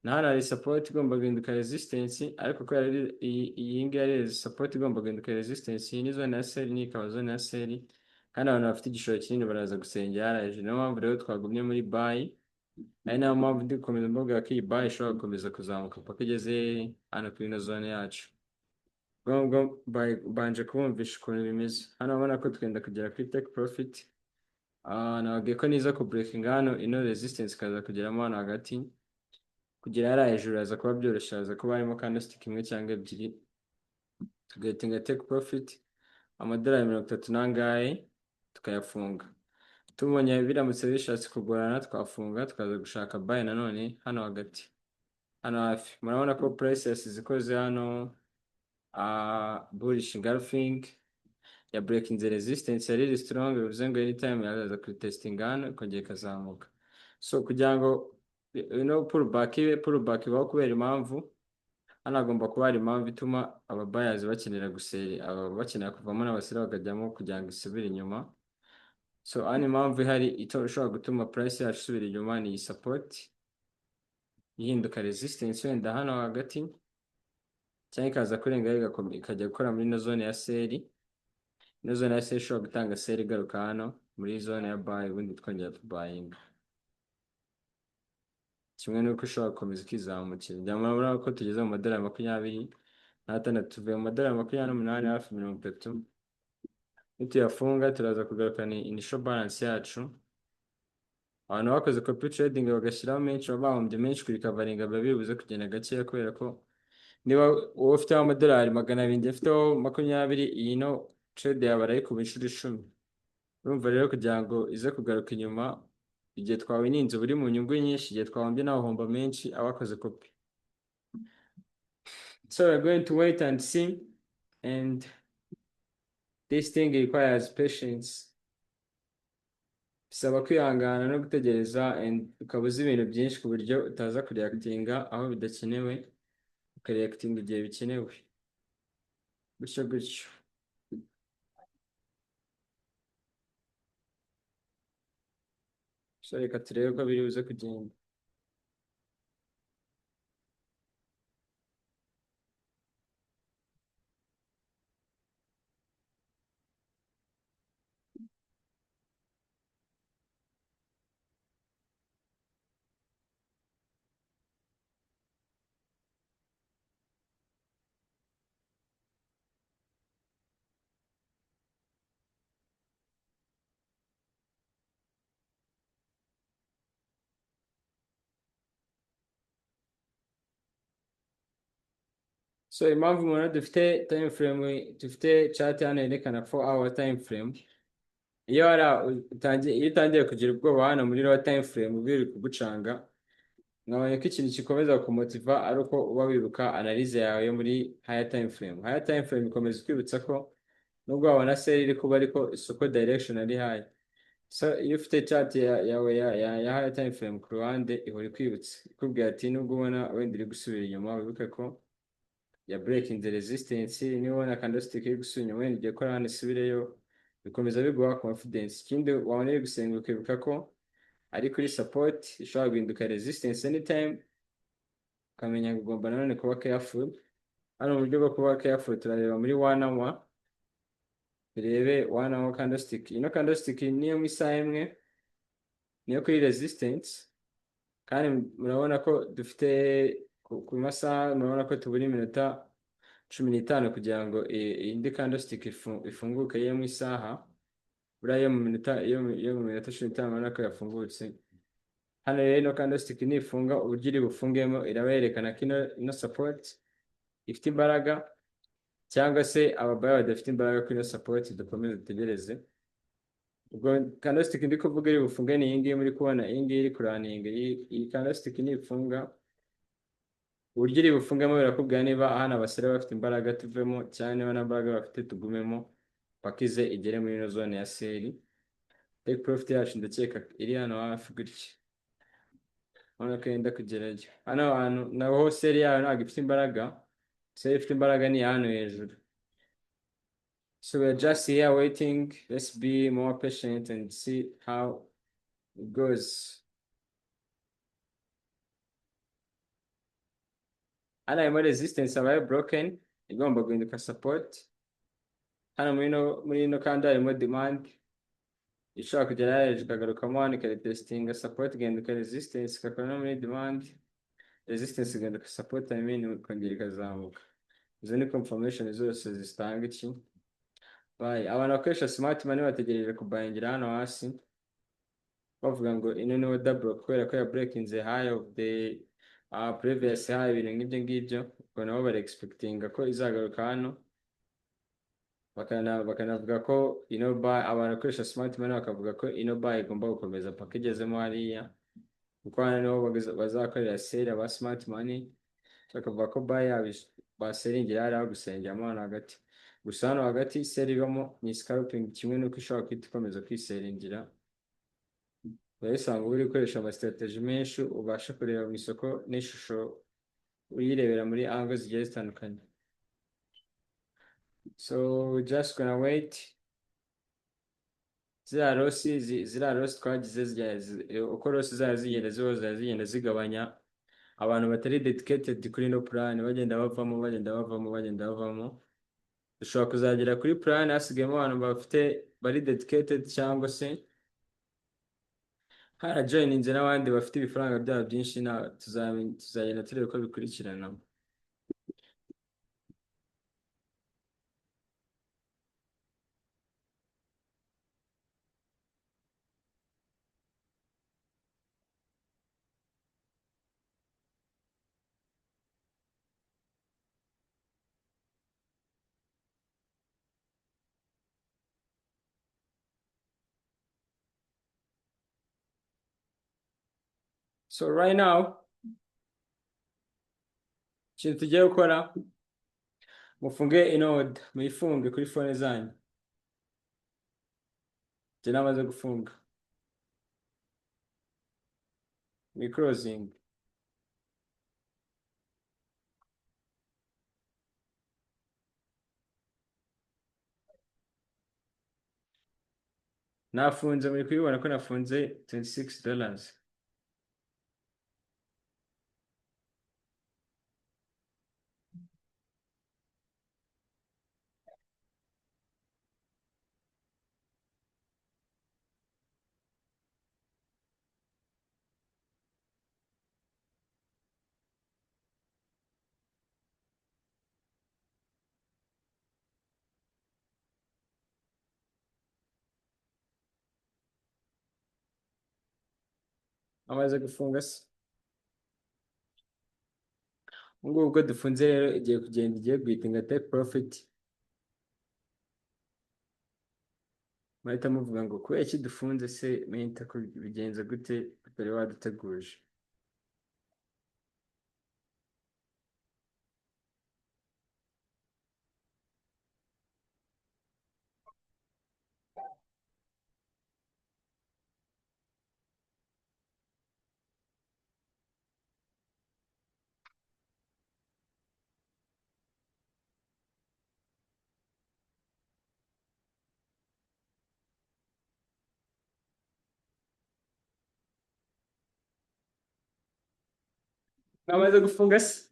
na hano hari support igomba guhinduka resistance, ariko ko iyi ngiyi ari support igomba guhinduka resistance. Iyi ni zone ya sell, ni ikaba zone ya sell, kandi abantu bafite igishoro kinini baraza gusengera haraje. Niyo mpamvu rero twagumye muri buy, ari nayo mpamvu ndi gukomeza mvuga ko iyi buy ishobora gukomeza kuzamuka paka igeze hano kuri ino zone yacu. Ubwo banje kubumvisha ukuntu bimeze. Hano urabona ko twenda kugera kuri take profit. Nababwiye ko niza ku breaking hano ino resistance ikaza kugeramo hano hagati, kugera hariya hejuru haza kuba byoroshye, haza kuba harimo candlestick imwe cyangwa ebyiri, tugatinga take profit amadolari 30 nangahe tukayafunga. Tubonye biramutse bishatse kugorana twafunga, tukaza gushaka buy nanone hano hagati, hano hafi. Murabona ko price yasize ikoze hano bullish engulfing, ya breaking the resistance yari strong, bivuze ngo anytime yaza kuri testing hano ikongera ikazamuka. So kugira ngo pullback ibaho kubera impamvu, hano hagomba kuba hari impamvu ituma aba buyers bakenera bakenera kuvamo n'abasira bakajyamo kugira ngo isubire inyuma. So hano impamvu ihari ishobora gutuma price yacu isubira inyuma ni support ihinduka resistance wenda hano hagati, cyangwa ikaza kurenga ikajya gukora muri ino zone ya sell. Ino zone ya sell ishobora gutanga sell igaruka hano muri zone ya buy, ubundi twongera tubuyinga. Kimwe nuko ishobora gukomeza ikizamukira. Ndamubona ko tugeze mu madolari 26, tuvuye mu madolari 28 hafi 30. Nituyafunga turaza kugarukana initial balance yacu. Abantu bakoze copy trading bagashyiraho menshi, bahombye menshi kuri coveringa, bibuze kugenda gakeya, kubera ko niba wowe ufite amadolari 200 afiteho 20, iyi no trade yaba ari ku inshuro 10. Urumva rero kugira ngo ize kugaruka inyuma, igihe twawe n'inzu buri mu nyungu nyinshi, igihe twahombye n'abahomba menshi abakoze copy. So we're going to wait and see, and this thing requires patience. bisaba kwihangana no gutegereza ukaba uzi ibintu byinshi ku buryo utaza kureactinga aho bidakenewe ukareactinga igihe bikenewe gutyo gutyo. So reka turebe ko biri buze kugenda. So impamvu umuntu dufite time frame, dufite chat hano yerekana 4 hour time frame, iyo utangiye kugira ubwoba hano muri low time frame biri kugucanga, nkabonye ko ikintu gikomeza kumotiva ari uko uba wibuka analyse yawe yo muri higher time frame. Higher time frame ikomeza kwibutsa ko nubwo wabona sell iri kuba ariko isoko direction ari high. So iyo ufite chat yawe ya higher time frame ku ruhande ihora ikwibutsa ikubwira ati nubwo ubona wenda iri gusubira inyuma wibuke ko ya breaking the resistance, niba ubona candlestick iri gusubira inyuma wenda igiye gukora hano isubireyo, bikomeza biguha confidence. Ikindi wabona iri gusenga ukibuka ko ari kuri support ishobora guhinduka resistance anytime, ukamenya ugomba nanone kuba careful. Hano mu buryo bwo kuba careful turareba muri 1 hour, turebe 1 hour candlestick. Ino candlestick niyo mu isaha imwe niyo kuri resistance, kandi murabona ko dufite ku masaha, murabona ko tubura iminota 15 kugira ngo indi candlestick ifunguke yo mu isaha. Buriya mu minota 15 murabona ko yafungutse. Hano rero ino candlestick nifunga uburyo iri bufungemo iraba yerekana ko ino support ifite imbaraga, cyangwa se ababaye badafite imbaraga kuri ino support. Dukomeze dutegereze. Ubwo candlestick ndi kuvuga iri bufunge ni iyi ngiyi muri kubona, iyi ngiyi iri kuraninga. Iyi candlestick nifunga uburyo iri bufungemo birakubwira niba hano abasore bafite imbaraga tuvemo, cyane niba nta mbaraga bafite tugumemo pakize igere muri ino zone ya sell. Take profit yacu ndakeka iri hano hafi gutya, urabona ko yenda kugerayo. Hano hantu naho sell yayo ntabwo ifite imbaraga, sell ifite imbaraga ni hano hejuru. So we're just here waiting. Let's be more patient and see how it goes. Hano harimo resistance abaye broken igomba guhinduka support. Hano muri ino kandi harimo demand ishobora kugera hejuru ikagarukamo hano ikaretestinga support igahinduka resistance, ikakora no muri demand, resistance igahinduka support, ikongera ikazamuka. Izo ni confirmation zose zitanga iki buy. Abantu bakoresha smart money bategereje kubayingira hano hasi bavuga ngo ino ni order block kubera ko ya breaking the high of the previous high, ibintu nk'ibyo ngibyo. Ubwo nabo bari expectinga ko izagaruka hano, bakanavuga ko ino buy, abantu bakoresha smart money bakavuga ko ino buy igomba gukomeza paka igezemo hariya, kuko hano niho bazakorera sell aba smart money. Bakavuga ko buy baselingira hariya gusengeramo hano hagati. Gusa hano hagati sell ibamo ni scalping, kimwe nuko ishobora kwita ikomeza kwiselingira. Urasanga uri gukoresha amastrategy menshi ubasha kureba mu isoko n'ishusho uyirebera muri angles zigiye zitandukanye. So just gonna wait. Ziriya losi twagize uko losi zigenda zigabanya, abantu batari dedicated kuri no plan bagenda bavamo. Dushobora kuzagera kuri plan hasigayemo abantu bari dedicated, cyangwa se harajoyininze n'abandi bafite ibifaranga byabo byinshi. Tuzagenda turebe uko bikurikirana. So right now ikintu tugiye gukora, mufunge ino order, muyifunge kuri phone zanyu. Namaze gufunga. ni closing. Nafunze muri kubibona ko nafunze $26. Amaze gufunga se. Ubwo dufunze rero igiye kugenda igiye guhita nga take profit. Mahita muvuga ngo kubera iki dufunze se menta ko bigenza gute tutari waduteguje. Amaze gufunga se.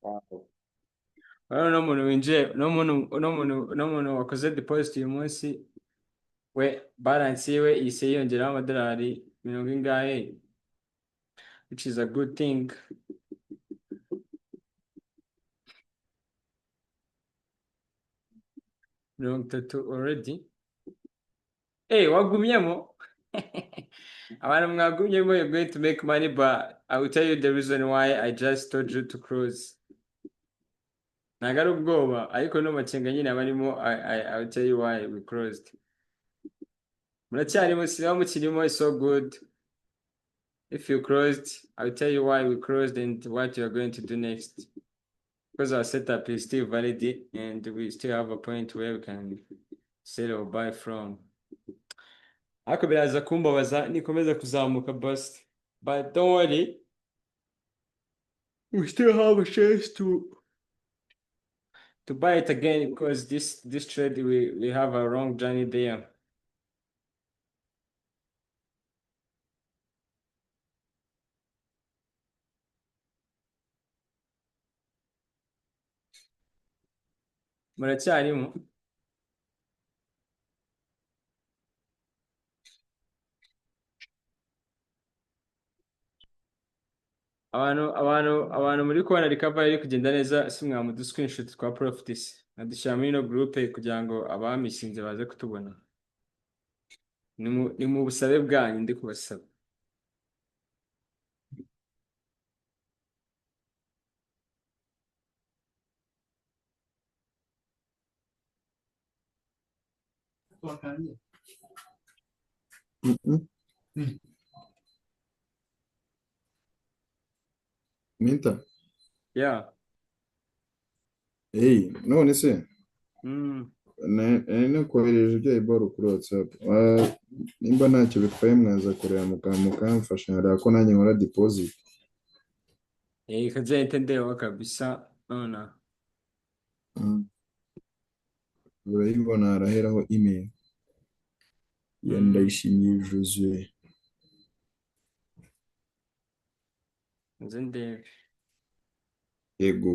Wow. Uno muntu winjiye no muntu wakoze deposit uyu munsi we balance yiwe yise yiyongeraho amadolari 70, which is a good thing. $30 already. Wagumyemo. Abantu mwagumyemo, you're going to make money, but I will tell you the reason why I just told you to close. Ntago ari ubwoba ariko no makenga nyine abarimo, I will tell you why we closed. Muracyarimo siba mukirimo, is so good. If you closed, I will tell you why we closed and what you are going to do next. Because our setup is still valid and we still have a point where we can sell or buy from. Ariko biraza kumbabaza nikomeza kuzamuka bust. But don't worry. We still have a chance to buy it again because this trade we have a long journey there. Muracyarimo. Abantu muri kubona recovery iri kugenda neza, si mwamudu screenshot twa profits nadushyira muri no group kugira ngo abamisinze baze kutubona. Ni mu busabe bwanyu ndi kubasaba. Minta. Yeah. None se Mm. nakohereje ibyo iboro kuri WhatsApp. Nimba ntacyo bitwaye mwaza kureba mukamfasha nkareba ko nanjye nkora deposit. Kazente ndewa kabisa. Nona. Urayibona haraheraho email. Ya Ndayishimiye Josue. Nzende. Yego.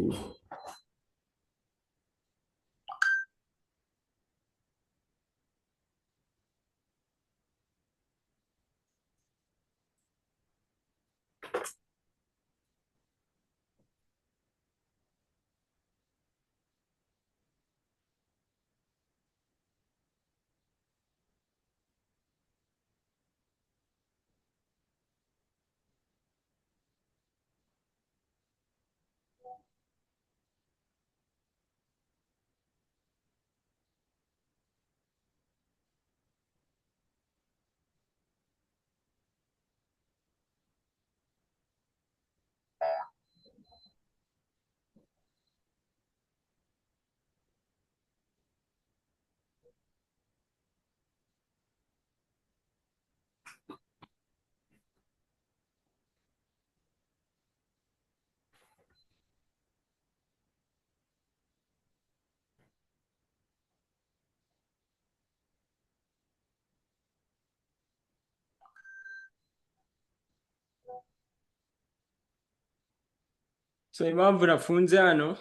So impamvu nafunze hano,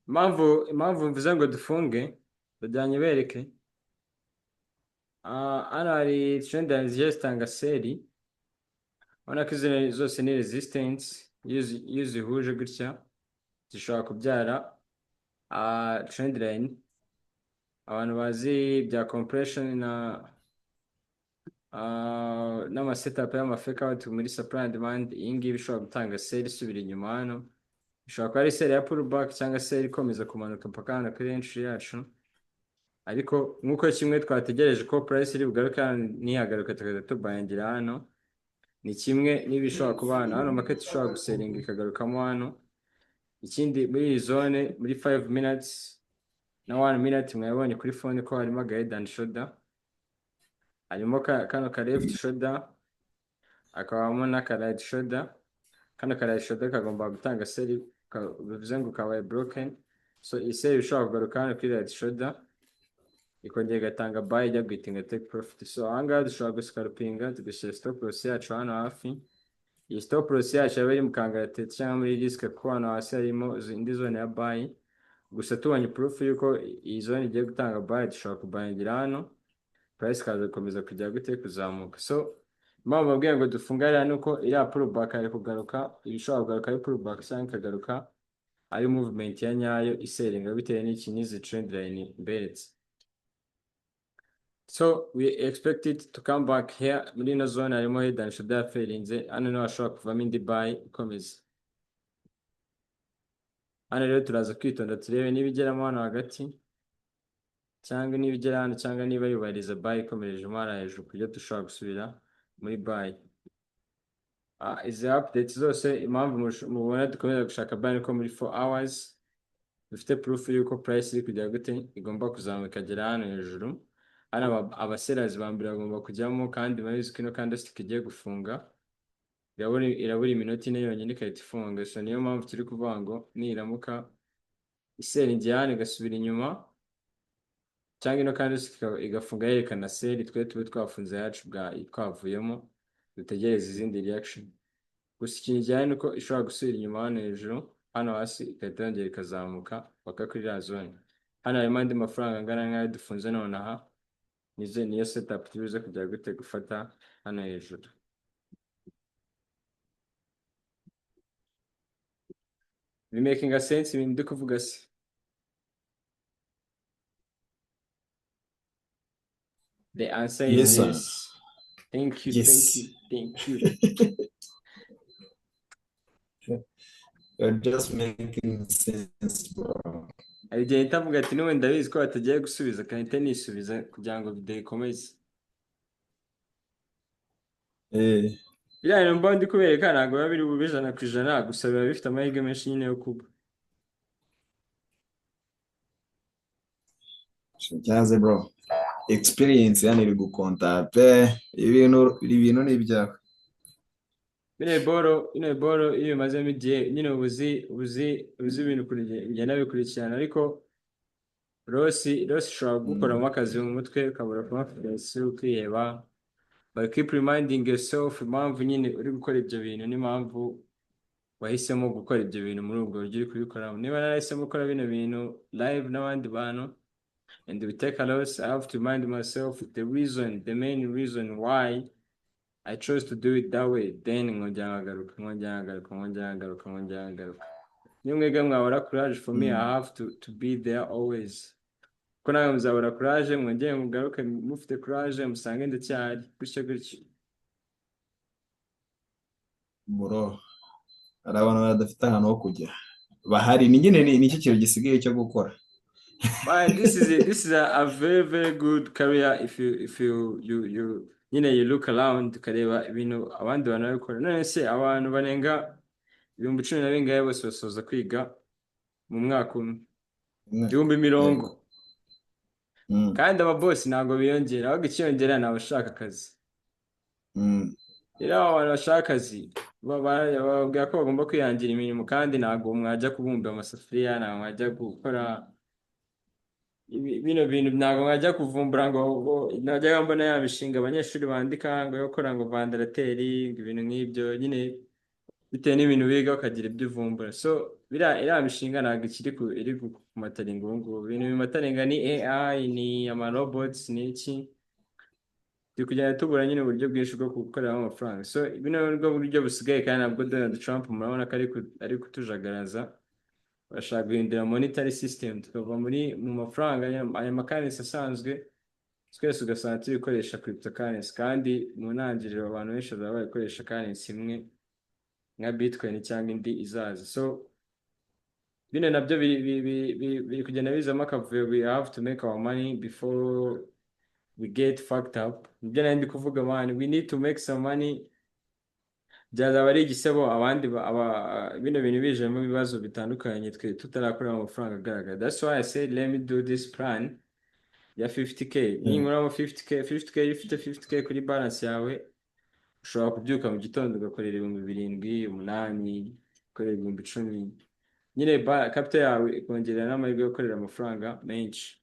impamvu mvuze ngo dufunge bajyanye bereke. Hano hari trend zigiye zitanga seri, urabona ko izo zose ni resistance, iyo zihuje gutya zishobora kubyara trend line. Abantu bazi bya compression n'ama setup y'ama fake out muri supply and demand, iyi ngiyi bishobora gutanga seri isubira inyuma hano, bishobora kuba ari seri ya pullback cyangwa seri ikomeza kumanuka mpaka hano kuri entry yacu. Ariko nk'uko kimwe twategereje ko price iri bugaruka nihagaruka tukaza tubayangira hano, ni kimwe n'ibishobora kuba hano market ishobora guseringa ikagarukamo hano. Ikindi muri iyi zone muri 5 minutes na 1 minute mwabonye kuri phone ko harimo head and shoulder, harimo kano ka left shoulder, akabamo n'aka right shoulder. Kano ka right shoulder kagomba gutanga seri, bivuze ngo kabaye broken, so iyi seri ishobora kugaruka hano kuri right shoulder ikongera igatanga buy ijya guhitinga take profit. So ahangaha dushobora guscalpinga tugashyira stop loss yacu hano hafi. Iyi stop loss yacu yaba iri mu kangaratete cyangwa muri risk kuko hano hasi harimo indi zone ya buy. Gusa tubonye proof yuko iyi zone igiye gutanga buy, dushobora kubayingira hano, price kaza gukomeza kujya gute kuzamuka. So impamvu babwiye ngo dufungare hano uko iriya pullback ari kugaruka, ibishobora kugaruka ari pullback cyangwa ikagaruka ari movement ya nyayo iseringa bitewe n'iki n'izi trend line mberetse. So we expect it to come back here. Muri ino zone harimo head and shoulder failinze, hano niho hashobora kuvamo indi buy ikomeza. Hano rero turaza kwitonda turebe niba igeramo hano hagati cyangwa niba igera hano cyangwa niba yubahiriza buy ikomereje mara hejuru kuburyo dushobora gusubira muri buy. Izi updates zose impamvu mubona dukomeza gushaka buy niko muri 4 hours dufite proof yuko price iri kujya gute igomba kuzamuka ikagera hano hejuru. Hano abasellers bambira bagomba kujyamo kandi babizi ko ino candlestick igiye gufunga, irabura iminota ine yonyine ikahita ifunga. So niyo mpamvu turi kuvuga ngo niramuka iseringi hano igasubira inyuma cyangwa ino candlestick igafunga yerekana seri, twe tube twafunze yacu twavuyemo dutegereza izindi reaction. Gusa ikintu kijyanye nuko ishobora gusubira inyuma hano hejuru, hano hasi igahita yongera ikazamuka paka kuri iriya zone. Hano harimo andi mafaranga angana nk'ayo dufunze nonaha, niyo setup tubize kujya gute gufata hano hejuru. Bi making a sense ibintu ndi kuvuga se? The answer is Yes, sir. yes. Thank you, Yes. thank you. You're just making sense, bro. Hari igihe itavuga ati n'ubu ndabizi ko batagiye gusubiza kandi nisubiza kugira ngo video ikomeze. Biriya bintu mba ndi kubereka ntabwo biba biri bube 100%, gusa biba bifite amahirwe menshi nyine yo kuba. Cyaze bro. Experience yani iri gukonta pe ibintu ni ibyawe. Bino boro iyo bimazemo igihe nyine uzi ibintu kugenda bikurikirana, ariko Rosi ishobora gukoramo akazi mu mutwe ukabura confidence ukiheba. But keep reminding yourself impamvu nyine uri gukora ibyo bintu n'impamvu wahisemo gukora ibyo bintu muri ubwo buryo uri kubikoramo. Niba narahisemo gukora bino bintu live n'abandi bantu and we take a loss, I have to remind myself the main reason why I chose to do it that way. Then nkongera ngagaruka. Niyo mwega mwabura courage, for me I have to be there always. Ko nawe muzabura courage, mwongere mugaruke mufite courage, musange ndacyari gutyo. Bro, hari abantu badafite ahantu ho kujya. Bahari ni iki kintu gisigaye cyo gukora. But this is a very very good career if you you look around ukareba ibintu abandi bantu babikora. None se abantu banenga 10,000 bose basoza kwiga mu mwaka umwe 1,000,000, kandi aba boss ntabwo biyongera, ahubwo ikiyongera ni abashaka akazi. Rero abantu bashaka akazi bababwira ko bagomba kwihangira imirimo, kandi ntabwo mwajya kubumba amasafuriya, ntabwo mwajya gukora bino bintu ntabwo nkajya kuvumbura ngo najya mbona ya mishinga abanyeshuri bandika ngo yo gukora ngo vandarateri ibintu nk'ibyo nyine bitewe n'ibintu biga ukagira ibyo uvumbura so iriya mishinga ntabwo iri ku mataringa ubu ngubu ibintu bimataringa ni AI ni amarobots ni iki turi kugenda tubura nyine uburyo bwinshi bwo gukoreramo amafaranga so bino nibwo buryo busigaye kandi nabwo Donald Trump murabona ko ari kutujagaraza bashaka guhindura monetary system tukava mu mafaranga aya makarasi asanzwe twese ugasanga turi gukoresha cryptocurrency kandi mu ntangiriro abantu benshi bazaba bayikoresha currency imwe nka bitcoin cyangwa indi izaza so bino nabyo biri kugenda bizamo akavuyo we have to make our money before we get fucked up nibyo nari ndi kuvuga man we need to make some money byazaba ari igisebo abandi bino bintu bijemo ibibazo bitandukanye twe tutarakorera amafaranga agaragara that's why I said let me do this plan ya 50k ninkuramo 50k ufite 50k kuri balance yawe ushobora kubyuka mu gitondo ugakorera 7,000 8 ukorera 10,000 nyine capital yawe ikongerera n'amahirwe yo gukorera amafaranga menshi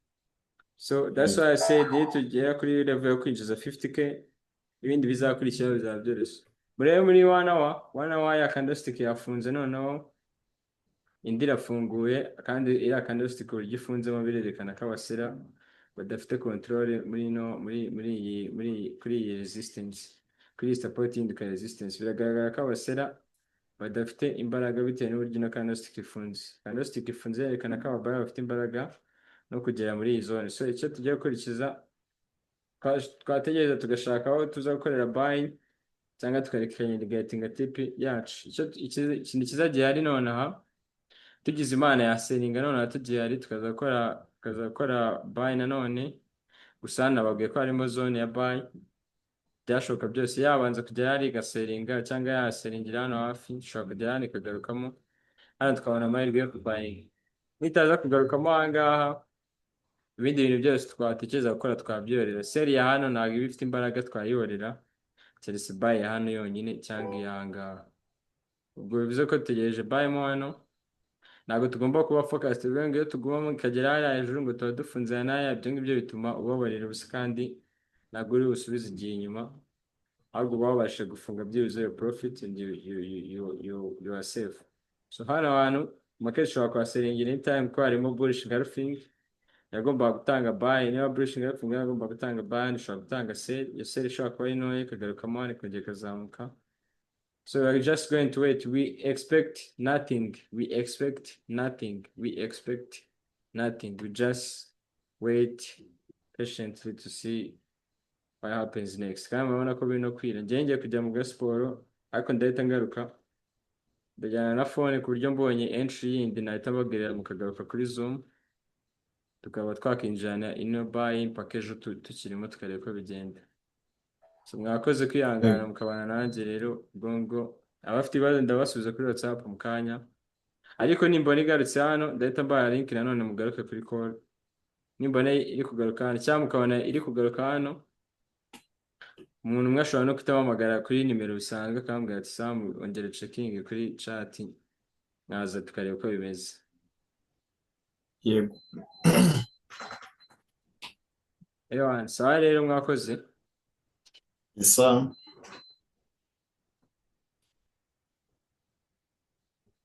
so that's why I said need to get kuri level yo kwinjiza 50k ibindi bizakurikiraho bizaba byoroshye muri 1 hour ya candlestick yafunze noneho indi irafunguye kandi iriya candlestick uburyo ifunzemo birerekana ko abasera badafite control kuri iyi resistance kuri iyi support y'induka resistance biragaragara ko abasera badafite imbaraga bitewe n'uburyo ino candlestick ifunze yerekana ko ababara bafite imbaraga no kugera muri iyi zone so icyo tugiye gukurikiza twategereza tugashaka aho tuza gukorera buying cyangwa tukarekanya negatinga tipi yacu ikintu kiza gihari nonaha tugize imana ya selinga nonaha tugihari tukaza gukora buy nanone gusa nababwiye ko harimo zone ya buy byashoboka byose yabanza kujya hari gaselinga cyangwa yaselingira hano hafi ishobora kujya hano ikagarukamo hano tukabona amahirwe yo kubuying nitaza kugarukamo ahangaha ibindi bintu byose twatekereza gukora twabyorera seri ya hano ntabwo iba ifite imbaraga twayiborera keretse buy ya hano yonyine cyangwa iyangaha ubwo bivuze ko tutegereje buy mo hano ntabwo tugomba kuba focused ngo iyo tuguma ikagera hariya hejuru ngo tuba dufunze n'aya ibyo ngibyo bituma ubabarira ubusa kandi ntabwo uri busubize igihe inyuma ahubwo uba wabashije gufunga byibuze iyo profit and you are safe so hano hantu market ishobora kuhaselingira anytime ko harimo bullish engulfing yagomba gutanga buy niba bullish engulfing yagomba gutanga buy ishobora gutanga sell iyo sell ishobora kuba ari ntoya ikagarukamo hano ikongera ikazamuka so we're just going to wait we expect nothing we just wait patiently to see what happens next kandi murabona ko biri no kwira ngiye kujya mu gasiporo ariko ndahita ngaruka ndajyana na phone ku buryo mbonye entry yindi nahita mbabwirira mukagaruka kuri zoom tukaba twakinjirana ino buying package tukirimo tukareba ko bigenda so mwakoze kwihangana mukabana nanjye rero ubwo abafite ibibazo ndabasubiza kuri WhatsApp mu kanya ariko nimbona igarutse hano ndahita mbara link nanone mugaruke kuri call nimbona iri kugaruka hano cyangwa mukabona iri kugaruka hano umuntu umwe ashobora no kutabamagara kuri nimero bisanzwe akambwira ati Sam ongera checking kuri chat naza tukareba uko bimeze yego sawa rero mwakoze isa